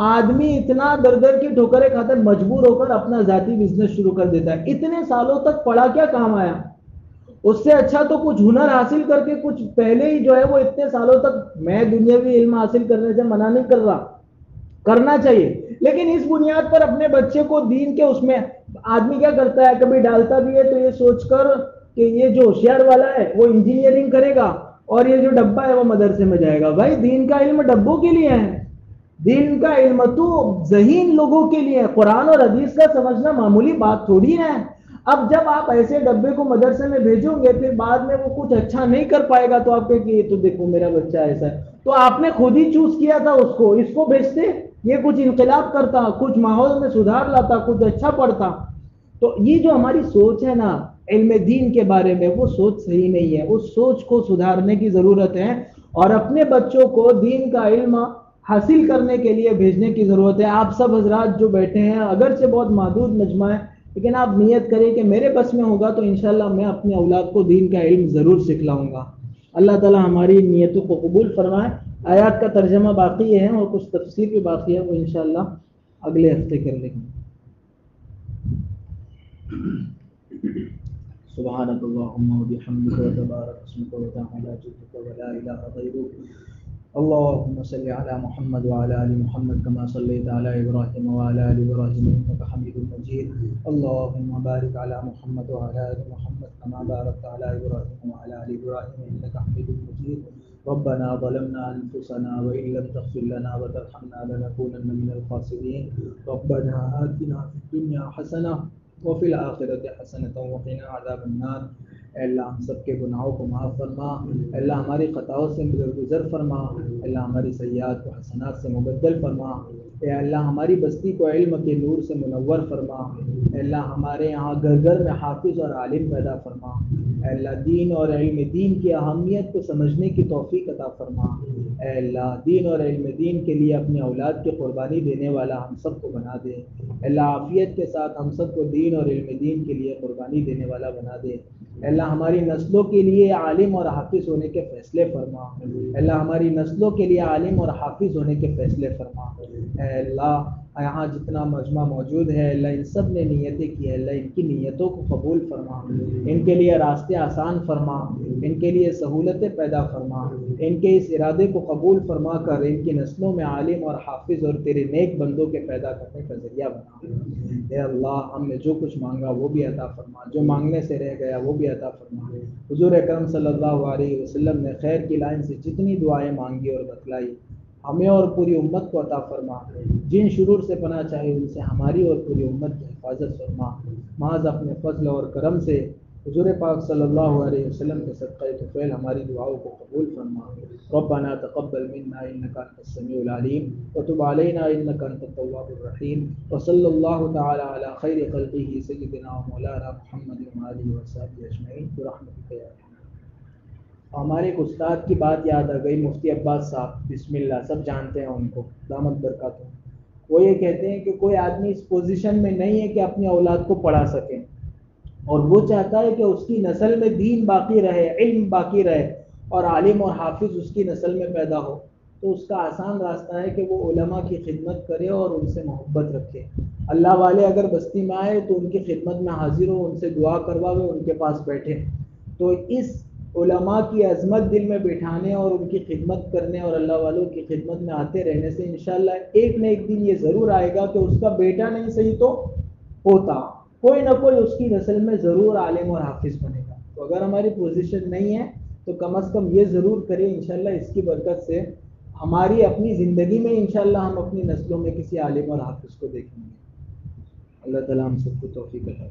آدمی اتنا در در کی ٹھوکریں کھاتا ہے، مجبور ہو کر اپنا ذاتی بزنس شروع کر دیتا ہے۔ اتنے سالوں تک پڑھا کیا کام آیا؟ اس سے اچھا تو کچھ ہنر حاصل کر کے کچھ پہلے ہی جو ہے وہ اتنے سالوں تک، میں دنیاوی علم حاصل کرنے سے منع نہیں کر رہا، کرنا چاہیے، لیکن اس بنیاد پر اپنے بچے کو دین کے، اس میں آدمی کیا کرتا ہے، کبھی ڈالتا بھی ہے تو یہ سوچ کر کہ یہ جو ہوشیار والا ہے وہ انجینئرنگ کرے گا اور یہ جو ڈبہ ہے وہ مدرسے میں جائے گا۔ بھائی دین کا علم ڈبوں کے لیے ہے، دین کا علم تو ذہین لوگوں کے لیے ہے، قرآن اور حدیث کا سمجھنا معمولی بات تھوڑی ہے۔ اب جب آپ ایسے ڈبے کو مدرسے میں بھیجو گے، پھر بعد میں وہ کچھ اچھا نہیں کر پائے گا تو آپ کہ یہ تو دیکھو میرا بچہ ایسا ہے، تو آپ نے خود ہی چوز کیا تھا اس کو بھیجتے، یہ کچھ انقلاب کرتا، کچھ ماحول میں سدھار لاتا، کچھ اچھا پڑھتا۔ تو یہ جو ہماری سوچ ہے نا علم دین کے بارے میں، وہ سوچ صحیح نہیں ہے، اس سوچ کو سدھارنے کی ضرورت ہے، اور اپنے بچوں کو دین کا علم حاصل کرنے کے لیے بھیجنے کی ضرورت ہے۔ آپ سب حضرات جو بیٹھے ہیں، اگرچہ بہت محدود مجمع ہے، لیکن آپ نیت کریں کہ میرے بس میں ہوگا تو انشاءاللہ میں اپنی اولاد کو دین کا علم ضرور سکھلاؤں گا۔ اللہ تعالی ہماری نیتوں کو قبول فرمائے۔ آیات کا ترجمہ باقی ہے اور کچھ تفسیر بھی باقی ہے، وہ انشاءاللہ اگلے ہفتے کر لیں گے۔ سبحانک اللہم و بحمدک و تبارک اسمک و تعالی جدک و لا الہ غیرک اللهم صل على محمد وعلى ال محمد كما صليت على ابراهيم وعلى ال ابراهيم انك حميد مجيد. اللهم بارك على محمد وعلى ال محمد كما باركت على ابراهيم وعلى ال ابراهيم انك حميد مجيد. ربنا ظلمنا انفسنا وان لم تغفر لنا وترحمنا لنكونن من الخاسرين. ربنا آتنا في الدنيا حسنه وفي الآخرت حسنۃ وقنا عذاب النار. اے اللہ ہم سب کے گناہوں کو معاف فرما، اے اللہ ہماری خطاؤں سے درگزر فرما، اے اللہ ہماری سیئات کو حسنات سے مبدل فرما، اے اللہ ہماری بستی کو علم کے نور سے منور فرما، اے اللہ ہمارے یہاں گھر گھر میں حافظ اور عالم پیدا فرما، اے اللہ دین اور علم دین کی اہمیت کو سمجھنے کی توفیق عطا فرما، اے اللہ دین اور علم دین کے لیے اپنی اولاد کی قربانی دینے والا ہم سب کو بنا دے، اے اللہ عافیت کے ساتھ ہم سب کو دین اور علم دین کے لیے قربانی دینے والا بنا دے، اے اللہ ہماری نسلوں کے لیے عالم اور حافظ ہونے کے فیصلے فرما، اے اللہ ہماری نسلوں کے لیے عالم اور حافظ ہونے کے فیصلے فرما، اے اللہ یہاں جتنا مجمع موجود ہے اللہ ان سب نے نیتیں کی ہے، اللہ ان کی نیتوں کو قبول فرما، ان کے لیے راستے آسان فرما، ان کے لیے سہولتیں پیدا فرما، ان کے اس ارادے کو قبول فرما کر ان کی نسلوں میں عالم اور حافظ اور تیرے نیک بندوں کے پیدا کرنے کا ذریعہ بنا۔ اے اللہ ہم نے جو کچھ مانگا وہ بھی عطا فرما، جو مانگنے سے رہ گیا وہ بھی عطا فرما۔ حضور اکرم صلی اللہ علیہ وسلم نے خیر کی لائن سے جتنی دعائیں مانگی اور بتلائی ہمیں اور پوری امت کو عطا فرما، جن شرور سے پناہ چاہے ان سے ہماری اور پوری امت کی حفاظت فرما۔ محض اپنے فضل اور کرم سے حضور پاک صلی اللہ علیہ وسلم کے صدقہ طفیل ہماری دعاؤں کو قبول فرما۔ ربنا تقبل منا انك انت السميع العليم وتب علينا انك انت التواب الرحيم وصلى الله تعالى على خير خلقه سيدنا ومولانا محمد وآله وصحبه اجمعين برحمتك يا ارحم۔ ہمارے ایک استاد کی بات یاد آ گئی، مفتی عباس صاحب بسم اللہ، سب جانتے ہیں ان کو، دامت برکاتہ۔ وہ یہ کہتے ہیں کہ کوئی آدمی اس پوزیشن میں نہیں ہے کہ اپنی اولاد کو پڑھا سکے، اور وہ چاہتا ہے کہ اس کی نسل میں دین باقی رہے، علم باقی رہے اور عالم اور حافظ اس کی نسل میں پیدا ہو، تو اس کا آسان راستہ ہے کہ وہ علماء کی خدمت کرے اور ان سے محبت رکھے۔ اللہ والے اگر بستی میں آئے تو ان کی خدمت میں حاضر ہو، ان سے دعا کرواوے، ان کے پاس بیٹھے۔ تو اس علماء کی عظمت دل میں بٹھانے اور ان کی خدمت کرنے اور اللہ والوں کی خدمت میں آتے رہنے سے انشاءاللہ ایک نہ ایک دن یہ ضرور آئے گا کہ اس کا بیٹا نہیں صحیح تو ہوتا، کوئی نہ کوئی اس کی نسل میں ضرور عالم اور حافظ بنے گا۔ تو اگر ہماری پوزیشن نہیں ہے تو کم از کم یہ ضرور کریں، انشاءاللہ اس کی برکت سے ہماری اپنی زندگی میں انشاءاللہ ہم اپنی نسلوں میں کسی عالم اور حافظ کو دیکھیں گے۔ اللہ تعالیٰ ہم سب کو توفیق عطا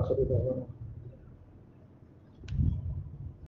فرمائے۔